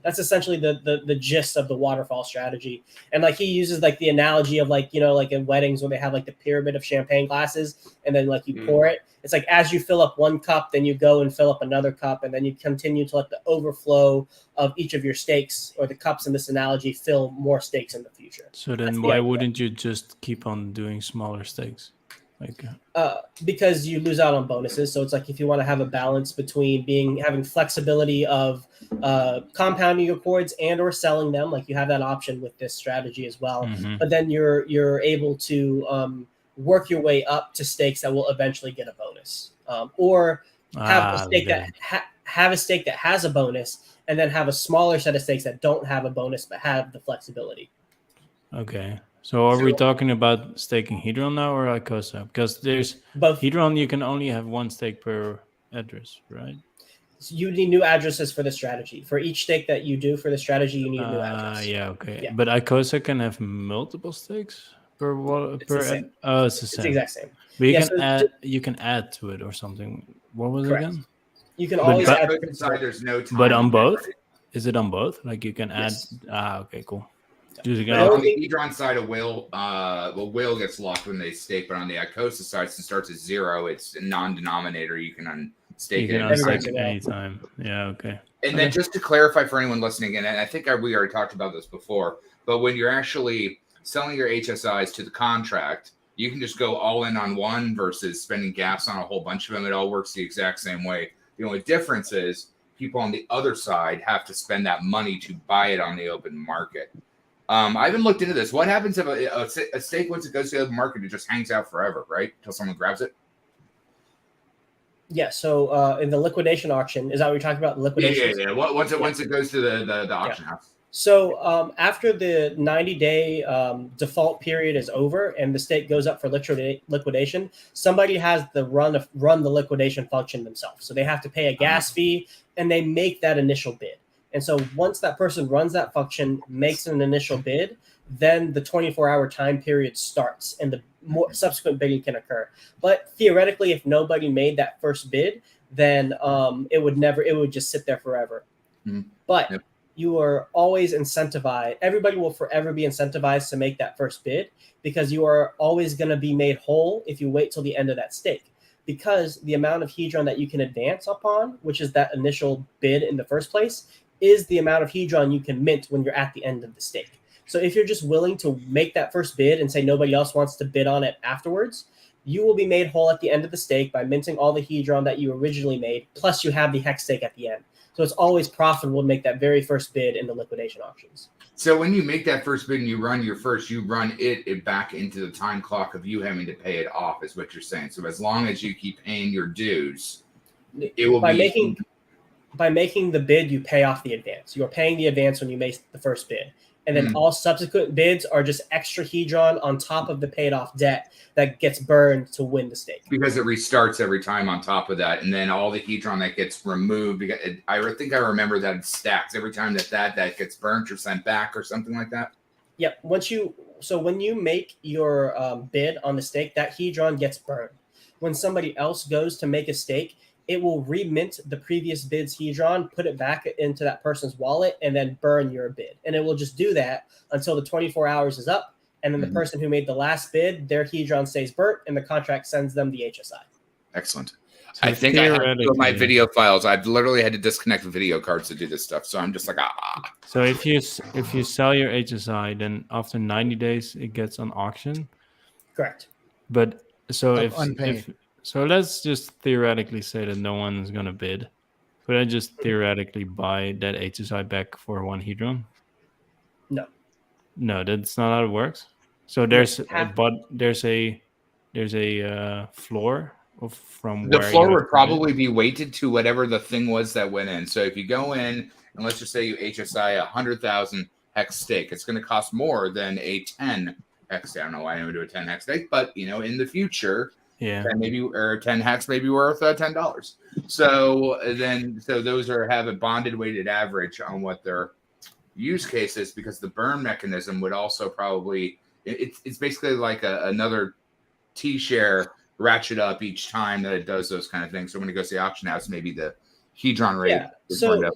That's essentially the gist of the waterfall strategy. And like he uses like the analogy of like, you know, like in weddings when they have like the pyramid of champagne glasses, and then like you pour it. It's like as you fill up one cup, then you go and fill up another cup, and then you continue to let the overflow of each of your stakes, or the cups in this analogy, fill more stakes in the future. So then why wouldn't you just keep on doing smaller stakes? Like because you lose out on bonuses. So it's like if you want to have a balance between having flexibility of compounding your coins and or selling them, like you have that option with this strategy as well. But then you're able to work your way up to stakes that will eventually get a bonus, or have a stake have a stake that has a bonus, and then have a smaller set of stakes that don't have a bonus but have the flexibility. Okay. So are we talking about staking Hedron now or ICOSA? Because there's both. Hedron, you can only have one stake per address, right? So you need new addresses for the strategy. For each stake that you do for the strategy, you need a new address. Yeah, okay. Yeah. But ICOSA can have multiple stakes per It's the same. Oh, it's the It's same. the exact same. But you can add to it or something. What was it again? You can always add. There's no time. But on both? Is it on both? Like you can add. Yes. Okay, cool. On the Hedron side, a whale gets locked when they stake, but on the ICOSA side, since it starts at 0, it's a non-denominator. You can unstake it anytime. Yeah, okay. And then just to clarify for anyone listening, and I think we already talked about this before, but when you're actually selling your HSIs to the contract, you can just go all in on one versus spending gas on a whole bunch of them. It all works the exact same way. The only difference is people on the other side have to spend that money to buy it on the open market. I haven't looked into this. What happens if a stake, once it goes to the open market, it just hangs out forever, right? Until someone grabs it? Yeah, so in the liquidation auction, is that what you're talking about? Liquidation? Yeah. Once it goes to the auction house. So after the 90-day default period is over and the stake goes up for liquidation, somebody has to run the liquidation function themselves. So they have to pay a gas fee and they make that initial bid. And so once that person runs that function, makes an initial bid, then the 24-hour time period starts and the more subsequent bidding can occur. But theoretically, if nobody made that first bid, then it would just sit there forever. Mm-hmm. But you are always incentivized. Everybody will forever be incentivized to make that first bid because you are always going to be made whole if you wait till the end of that stake. Because the amount of Hedron that you can advance upon, which is that initial bid in the first place, is the amount of Hedron you can mint when you're at the end of the stake. So if you're just willing to make that first bid and say nobody else wants to bid on it afterwards, you will be made whole at the end of the stake by minting all the Hedron that you originally made, plus you have the HEX stake at the end. So it's always profitable to make that very first bid in the liquidation auctions. So when you make that first bid and you run it back into the time clock of you having to pay it off, is what you're saying. So as long as you keep paying your dues, it will By making the bid, you pay off the advance. You are paying the advance when you make the first bid. And then all subsequent bids are just extra Hedron on top of the paid off debt that gets burned to win the stake. Because it restarts every time on top of that. And then all the Hedron that gets removed, I think I remember that it stacks every time that gets burnt or sent back or something like that. Yep. When you make your bid on the stake, that Hedron gets burned. When somebody else goes to make a stake, it will remint the previous bid's Hedron, put it back into that person's wallet, and then burn your bid. And it will just do that until the 24 hours is up. And then the person who made the last bid, their Hedron stays burnt, and the contract sends them the HSI. Excellent. So I think I have my video files. I've literally had to disconnect video cards to do this stuff. So I'm just like, So if you sell your HSI, then after 90 days, it gets on auction? Correct. But so unpaid. So let's just theoretically say that no one is going to bid. Could I just theoretically buy that HSI back for 1 Hedron? No, that's not how it works. So there's a floor from the where floor would probably be weighted to whatever the thing was that went in. So if you go in and let's just say you HSI 100,000 HEX stake, it's going to cost more than a 10 HEX. I don't know why I would do a 10 HEX stake, but in the future. Yeah, or 10 HEX may be worth $10. So those have a bonded weighted average on what their use case is, because the burn mechanism would also probably it's basically like another T-share ratchet up each time that it does those kind of things. So when it goes to the auction house, maybe the Hedron rate. Yeah, so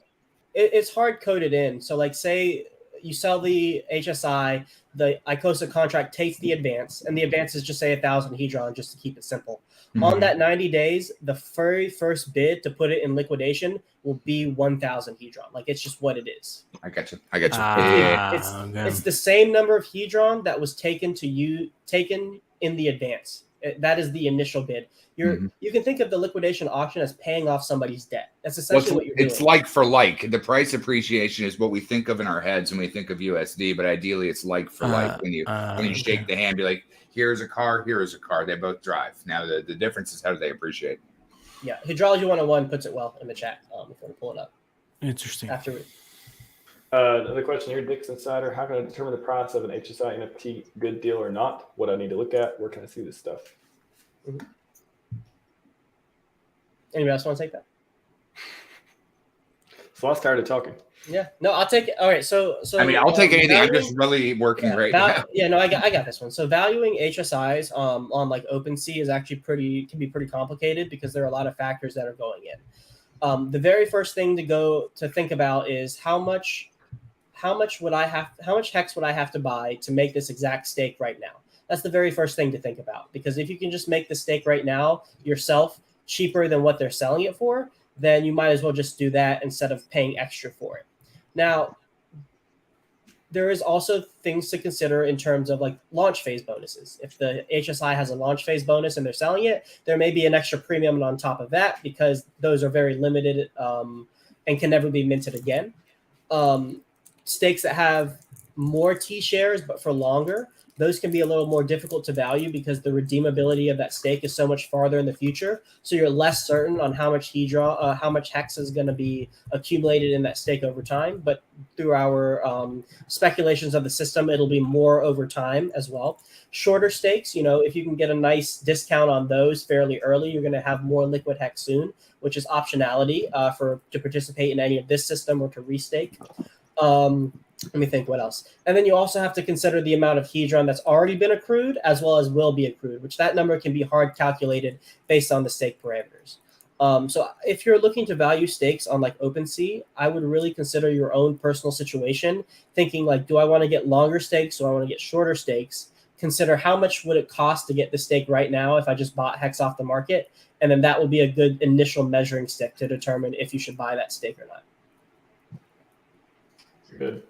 it's hard coded in. So like say you sell the HSI, the ICOSA contract takes the advance, and the advance is just say 1,000 Hedron, just to keep it simple. Mm-hmm. On that 90 days, the very first bid to put it in liquidation will be 1,000 Hedron. Like it's just what it is. I got you. It's the same number of Hedron that was taken in the advance. That is the initial bid. You can think of the liquidation auction as paying off somebody's debt. That's essentially what you're doing. It's like for like. The price appreciation is what we think of in our heads when we think of USD, but ideally it's like for like when you shake the hand, be like, here's a car, here is a car. They both drive. Now the difference is how do they appreciate? Yeah, Hydrology 101 puts it well in the chat. If you want to pull it up. Interesting. After. Another question here, Dix Insider. How can I determine the price of an HSI NFT good deal or not? What I need to look at? Where can I see this stuff? Mm-hmm. Anybody else want to take that? So I was tired of talking. Yeah, no, I'll take it. All right, so I mean, I'll take anything. I'm just really working now. Yeah, no, I got this one. So valuing HSIs on like OpenSea is actually can be pretty complicated because there are a lot of factors that are going in. The very first thing to think about is how much HEX would I have to buy to make this exact stake right now? That's the very first thing to think about, because if you can just make the stake right now yourself cheaper than what they're selling it for, then you might as well just do that instead of paying extra for it. Now, there is also things to consider in terms of like launch phase bonuses. If the HSI has a launch phase bonus and they're selling it, there may be an extra premium on top of that because those are very limited and can never be minted again. Stakes that have more T shares but for longer, those can be a little more difficult to value because the redeemability of that stake is so much farther in the future. So you're less certain on how much how much HEX is going to be accumulated in that stake over time. But through our speculations of the system, it'll be more over time as well. Shorter stakes, if you can get a nice discount on those fairly early, you're going to have more liquid HEX soon, which is optionality to participate in any of this system or to restake. Let me think what else. And then you also have to consider the amount of Hedron that's already been accrued as well as will be accrued, which that number can be hard calculated based on the stake parameters. So if you're looking to value stakes on like OpenSea, I would really consider your own personal situation, thinking like, do I want to get longer stakes? Do I want to get shorter stakes? Consider how much would it cost to get the stake right now if I just bought HEX off the market? And then that will be a good initial measuring stick to determine if you should buy that stake or not. Good.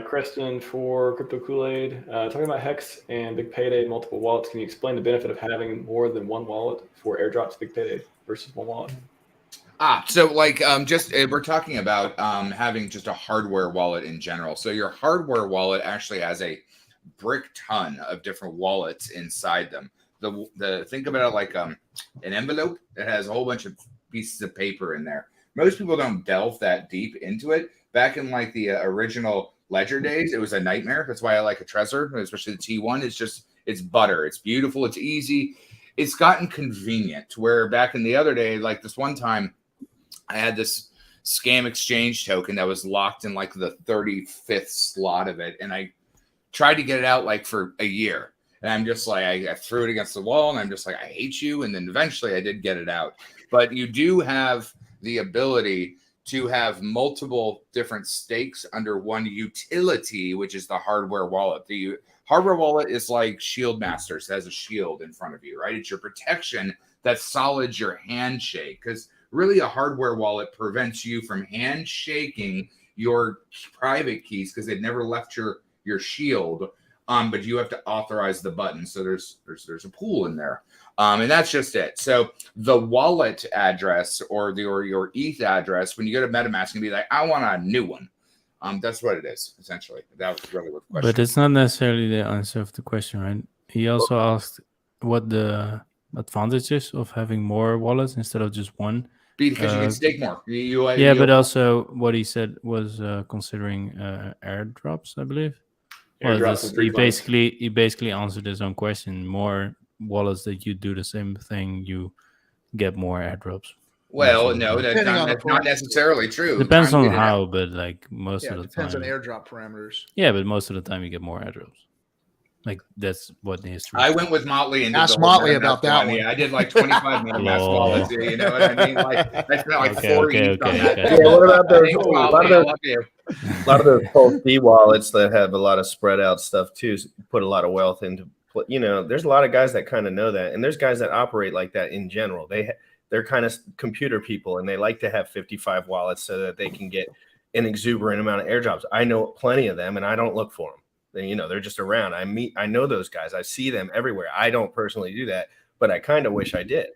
Question for Crypto Kool-Aid. Talking about HEX and Big Payday, multiple wallets, can you explain the benefit of having more than one wallet for airdrops Big Payday versus one wallet? So like we're talking about having just a hardware wallet in general. So your hardware wallet actually has a brick ton of different wallets inside them. The think about it like an envelope that has a whole bunch of pieces of paper in there. Most people don't delve that deep into it. Back in like the original Ledger days, it was a nightmare. That's why I like a Trezor, especially the T1. It's butter. It's beautiful. It's easy. It's gotten convenient to where back in the other day, like this one time, I had this scam exchange token that was locked in like the 35th slot of it. And I tried to get it out like for a year. And I'm just like, I threw it against the wall and I'm just like, I hate you. And then eventually I did get it out. But you do have the ability to have multiple different stakes under one utility, which is the hardware wallet. The hardware wallet is like Shield Masters. It has a shield in front of you, right? It's your protection that solids your handshake, because really a hardware wallet prevents you from handshaking your private keys because they've never left your shield. But you have to authorize the button. So there's a pool in there. And that's just it. So the wallet address or your ETH address, when you go to MetaMask, can be like, I want a new one. That's what it is, essentially. That was really what the question. But it's not necessarily the answer of the question, right? He also asked what the advantage is of having more wallets instead of just one. Because you can stake more. But also what he said was considering airdrops, I believe. Well, he basically answered his own question. More wallets that you do the same thing, you get more airdrops. Well, no, that's not necessarily true. Depends on how, but like most of the time. Depends on airdrop parameters. Yeah, but most of the time you get more airdrops. Like that's what the history. I went with Motley and asked Motley about that one. Yeah, I did like 25 MetaMask wallets. You know what I mean? Like I spent like 4 ETH on that. Yeah, what about those? A lot of those PulseChain wallets that have a lot of spread out stuff too. Put a lot of wealth into. There's a lot of guys that kind of know that, and there's guys that operate like that in general. They're kind of computer people, and they like to have 55 wallets so that they can get an exuberant amount of airdrops. I know plenty of them, and I don't look for them. They're just around. I know those guys. I see them everywhere. I don't personally do that, but I kind of wish I did.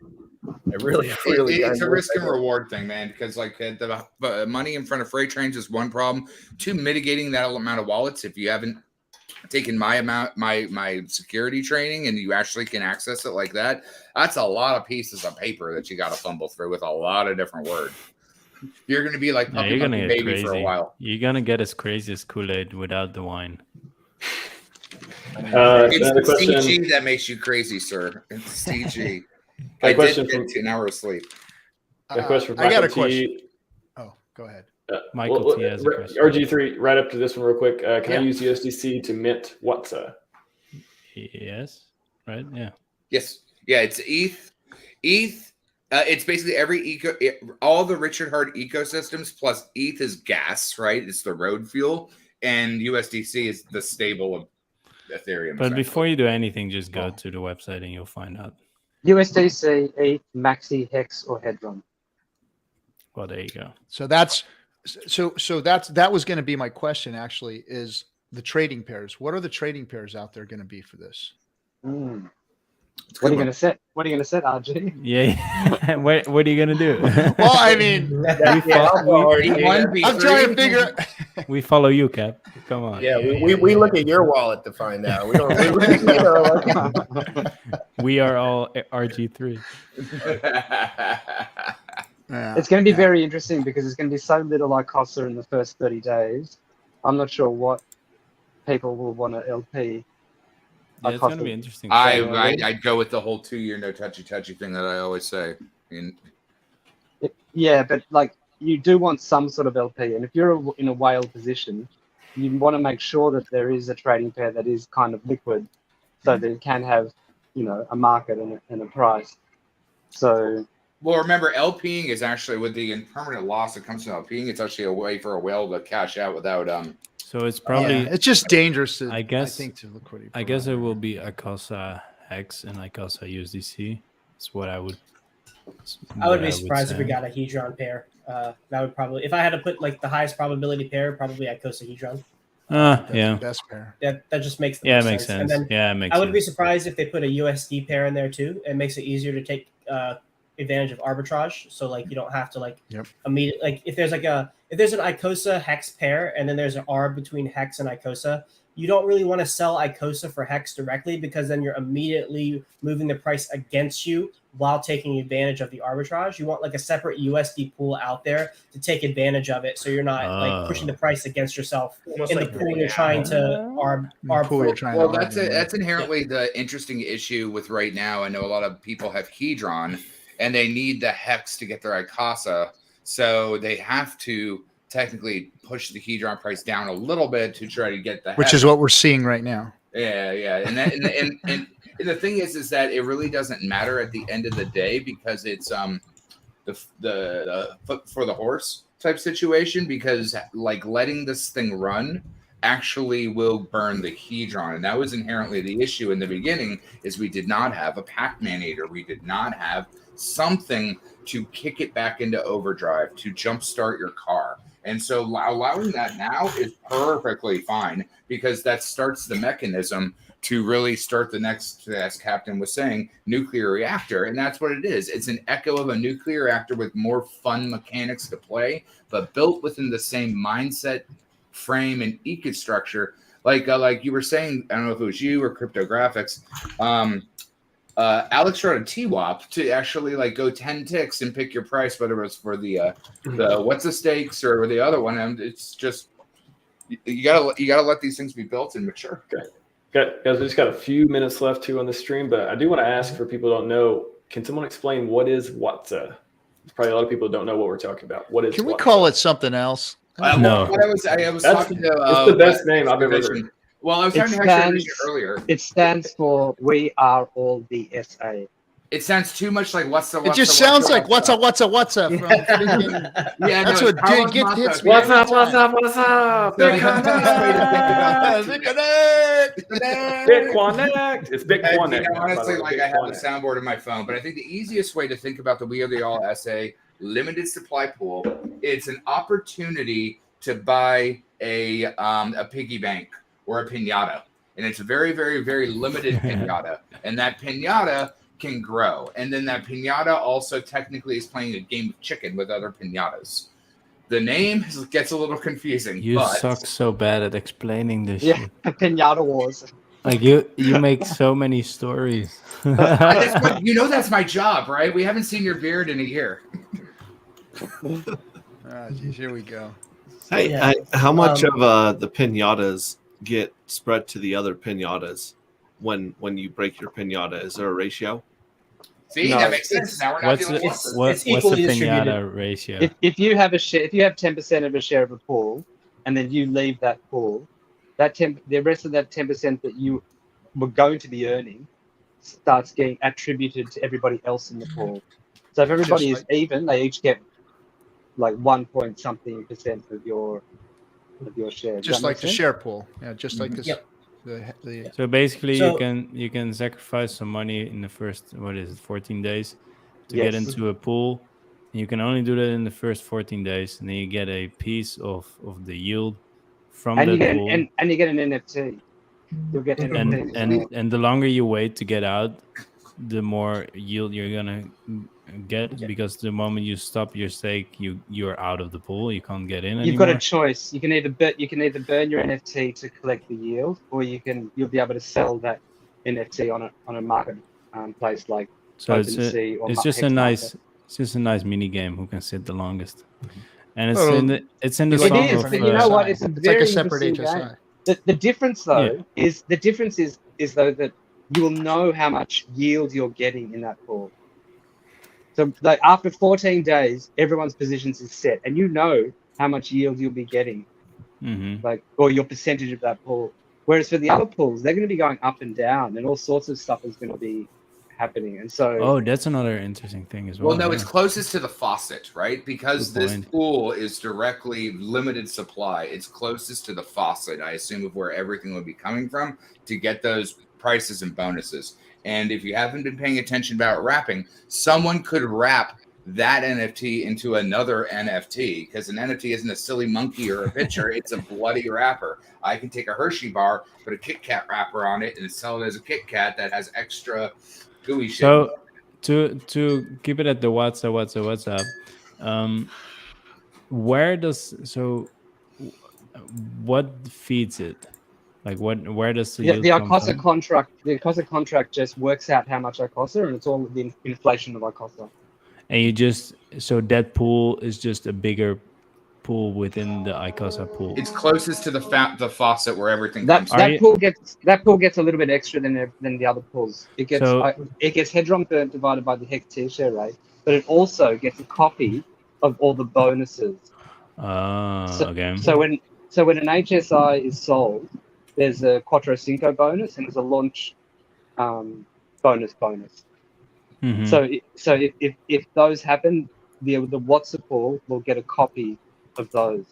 I really. It's a risk and reward thing, man, because like the money in front of freight trains is one problem. 2, mitigating that amount of wallets if you haven't taking my security training, and you actually can access it like that, that's a lot of pieces of paper that you got to fumble through with a lot of different words. You're going to be like puppy baby crazy for a while. You're going to get as crazy as Kool-Aid without the wine. It's the CG that makes you crazy, sir. It's CG. I did get 2 hours of sleep. I got a question. Oh, go ahead. Michael T has a question. RG3, right up to this one real quick. Can I use USDC to mint WATSA? Yes. Right? Yeah. Yes. Yeah, it's ETH. It's basically all the Richard Hart ecosystems plus ETH is gas, right? It's the road fuel, and USDC is the stable of Ethereum. But before you do anything, just go to the website and you'll find out. USDC, ETH, Maxi, Hex, or Hedron. Well, there you go. So that was going to be my question. Actually, is the trading pairs? What are the trading pairs out there going to be for this? What are you going to set? What are you going to set, RG? Yeah. what are you going to do? Well, I mean, I'm trying to figure. We follow you, Cap. Come on. Yeah, we look at your wallet to find out. We don't. We are all RG3. It's going to be very interesting because there's going to be so little ICOSA in the first 30 days. I'm not sure what people will want to LP. Yeah, it's going to be interesting. I'd go with the whole 2-year no touchy thing that I always say. Yeah, but like you do want some sort of LP, and if you're in a whale position, you want to make sure that there is a trading pair that is kind of liquid, so that it can have, a market and a price. So. Well, remember, LPing is actually with the impermanent loss that comes from LPing. It's actually a way for a whale to cash out without So it's probably it's just dangerous. I think to liquidity. I guess it will be ICOSA Hex and ICOSA USDC. That's what I would. I would be surprised if we got a Hedron pair. That would probably, if I had to put like the highest probability pair, probably ICOSA Hedron. That's the best pair. That just makes it makes sense. And then it makes I would be surprised if they put a USD pair in there too. It makes it easier to take advantage of arbitrage. So like you don't have to immediately, like if there's an ICOSA Hex pair and then there's an arb between Hex and ICOSA, you don't really want to sell ICOSA for Hex directly because then you're immediately moving the price against you while taking advantage of the arbitrage. You want like a separate USD pool out there to take advantage of it, so you're not like pushing the price against yourself in the pool you're trying to arb. Well, that's inherently the interesting issue with right now. I know a lot of people have Hedron and they need the Hex to get their ICOSA, so they have to technically push the Hedron price down a little bit to try to get the Which is what we're seeing right now. Yeah. And the thing is that it really doesn't matter at the end of the day because it's the foot for the horse type situation, because like letting this thing run actually will burn the Hedron. And that was inherently the issue in the beginning, is we did not have a Pac-Manator. We did not have something to kick it back into overdrive, to jumpstart your car. And so allowing that now is perfectly fine, because that starts the mechanism to really start the next, as Captain was saying, nuclear reactor. And that's what it is. It's an echo of a nuclear reactor with more fun mechanics to play, but built within the same mindset, frame, and eco structure. Like you were saying, I don't know if it was you or Cryptographics, Alex wrote a TWAP to actually like go 10 ticks and pick your price, whether it was for the what's the stakes or the other one. And it's just you gotta let these things be built and mature. Okay. Guys, we just got a few minutes left too on the stream, but I do want to ask, for people who don't know, can someone explain what is WATSA? There's probably a lot of people who don't know what we're talking about. What is? Can we call it something else? No. What I was talking to. It's the best name I've ever heard. Well, I was talking to Hector earlier. It stands for We Are All the SA. It sounds too much like what's up. It just sounds like what's up. Yeah, that's what get hits. What's up? Bitconnect. It's Bitconnect. Honestly, like I have the soundboard in my phone, but I think the easiest way to think about the We Are the All SA limited supply pool, it's an opportunity to buy a piggy bank or a piñata, and it's a very, very, very limited piñata, and that piñata can grow, and then that piñata also technically is playing a game of chicken with other piñatas. The name gets a little confusing. You but suck so bad at explaining this Yeah, shit. Pinata Wars. Like you make so many stories. That's my job, right? We haven't seen your beard in a year. Geez, here we go. Hey, Yeah. how much of the pinatas get spread to the other pinatas when you break your pinata? Is there a ratio? See, No, that makes sense. Now we're not doing it's losses. What's the equally distributed. pinata ratio? If you have 10% of a share of a pool, and then you leave that pool, the rest of that 10% that you were going to be earning starts getting attributed to everybody else in the pool. So if everybody is even, they each get like 1 point something percent of your share. Just like the share pool. Yeah, just like this. Yep. So basically, So- you can sacrifice some money in the first 14 days to Yes. get into a pool. And you can only do that in the first 14 days, and then you get a piece of the yield from And that you get pool. and you get an NFT. You'll get NFTs. And the longer you wait to get out, the more yield you're gonna get, because the moment you stop your stake, you're out of the pool. You can't get in anymore. You've got a choice. You can either burn your NFT to collect the yield, or you'll be able to sell that NFT on a market place like OpenSea or it's just Hex a Market. nice mini game who can sit the longest, and Well, it's in the It song is, of but you know what? It's a It's like very a separate interesting HSI. game. The difference though Yeah. is though that you will know how much yield you're getting in that pool. So like after 14 days, everyone's positions is set, and you know how much yield you'll be getting, like, or your percentage of that pool. Whereas for the other pools, they're going to be going up and down, and all sorts of stuff is going to be happening. And so, that's another interesting thing as well. Well, no, it's closest to the faucet, right? Because Good this point. pool is directly limited supply. It's closest to the faucet, I assume, of where everything would be coming from to get those prices and bonuses. And if you haven't been paying attention about wrapping, someone could wrap that NFT into another NFT, because an NFT isn't a silly monkey or a picture. It's a bloody wrapper. I can take a Hershey bar, put a Kit Kat wrapper on it, and sell it as a Kit Kat that has extra gooey shit. So to keep it at the WhatsApp, what feeds it? Like where does the yield the come ICOSA from? contract, just works out how much ICOSA, and it's all the inflation of ICOSA. And so that pool is just a bigger pool within the ICOSA pool. It's closest to the faucet where everything That comes. pool gets a little bit extra than the other pools. It gets Hedron divided by the HEX share rate, but it also gets a copy of all the bonuses. Okay. So when an HSI is sold, there's a Quattro Cinco bonus and there's a launch bonus. Mm-hmm. So if those happen, the WhatsApp pool will get a copy of those.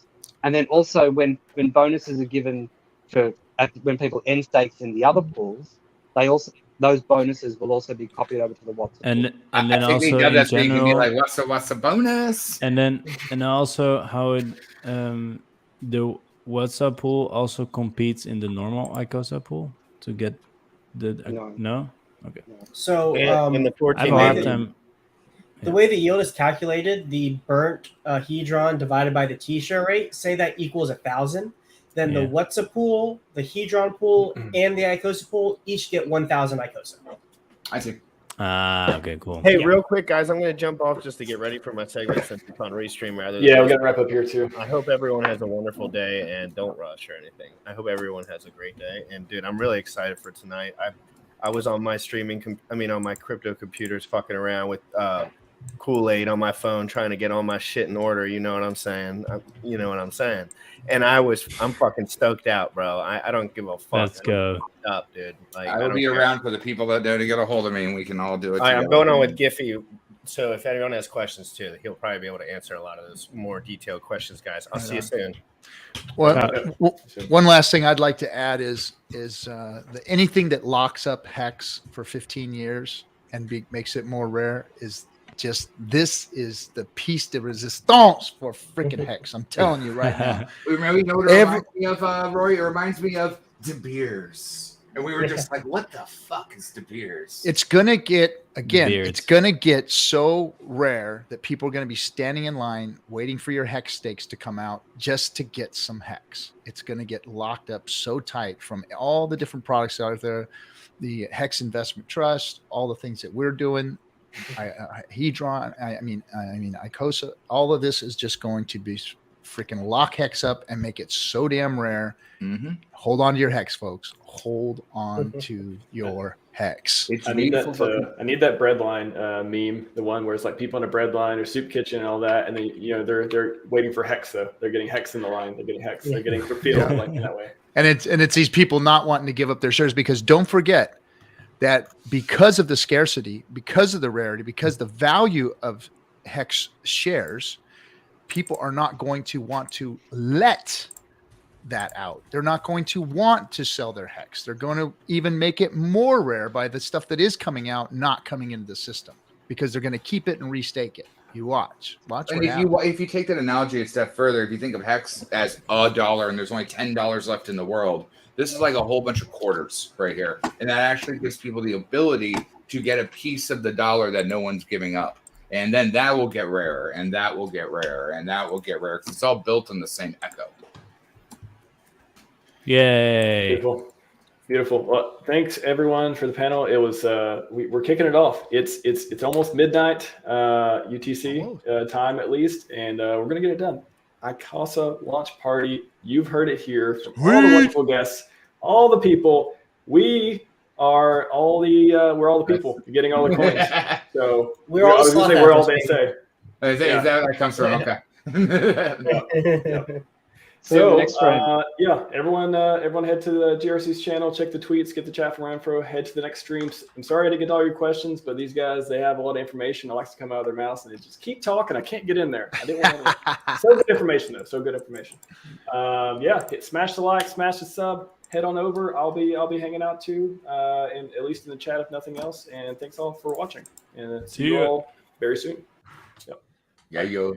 And then also when bonuses are given when people end stakes in the other pools, those bonuses will also be copied over to the WhatsApp pool. And then also in that thing and be general, like, what's the bonus? and also how it the WhatsApp pool also competes in the normal ICOSA pool to get the no? Okay. So in the 14 I have a hard time. The way the yield is calculated, the burnt Hedron divided by the T-share rate, say that equals 1,000. Then the WhatsApp pool, the Hedron pool, and the ICOSA pool each get 1,000 ICOSA. I see. Okay, cool. Hey, real quick, guys, I'm going to jump off just to get ready for my segment since it's on Restream rather than. Yeah, we got to wrap up here too. I hope everyone has a wonderful day and don't rush or anything. I hope everyone has a great day. And dude, I'm really excited for tonight. I was on my on my crypto computers fucking around with Kool-Aid on my phone trying to get all my shit in order. You know what I'm saying? And I'm fucking stoked out, bro. I don't give a fuck. Let's go. Up, dude. Like, I will be around for the people that know to get a hold of me, and we can all do it. I'm going on with Giphy. So if anyone has questions too, he'll probably be able to answer a lot of those more detailed questions, guys. I'll see you soon. Well, one last thing I'd like to add is anything that locks up HEX for 15 years and makes it more rare is this is the piece de resistance for freaking HEX. I'm telling you right now. Remember, you know what it reminds me of, Rory? It reminds me of De Beers. And we were just like, what the fuck is De Beers? It's going to get, again, Beards. it's going to get so rare that people are going to be standing in line waiting for your HEX stakes to come out just to get some HEX. It's going to get locked up so tight from all the different products out there, the HEX Investment Trust, all the things that we're doing, Hedron, I mean, ICOSA, all of this is just going to be freaking lock HEX up and make it so damn rare. Mm-hmm. Hold on to your HEX, folks. Hold on to your HEX. It's I need that bread line meme, the one where it's like people in a bread line or soup kitchen and all that, and then they're waiting for HEX though. They're getting HEX in the line. They're getting HEX. They're getting fulfilled like in that way. And it's these people not wanting to give up their shares, because don't forget that because of the scarcity, because of the rarity, because the value of HEX shares, people are not going to want to let that out. They're not going to want to sell their HEX. They're going to even make it more rare by the stuff that is coming out, not coming into the system, because they're going to keep it and restake it. You watch. And if you take that analogy a step further, if you think of HEX as $1 and there's only $10 left in the world, this is like a whole bunch of quarters right here. And that actually gives people the ability to get a piece of the dollar that no one's giving up. And then that will get rarer, and that will get rarer, and that will get rarer. It's all built on the same echo. Yay. Beautiful. Well, thanks everyone for the panel. It was we're kicking it off. It's almost midnight UTC time at least, and we're gonna get it done. ICOSA Launch Party. You've heard it here from all the wonderful guests, all the people. We are all we're all the people getting all the coins. So we're all they say. Is that where that comes from? Okay. Yeah. So everyone head to the GRC's channel, check the tweets, get the chat from Renfro, head to the next streams. I'm sorry I didn't get all your questions, but these guys, they have a lot of information. I like to come out of their mouths and they just keep talking. I can't get in there. I didn't want to. So good information though. So good information. Smash the like, smash the sub, head on over. I'll be hanging out too, and at least in the chat if nothing else. And thanks all for watching. And see you all very soon. Yep. Yeah, yo.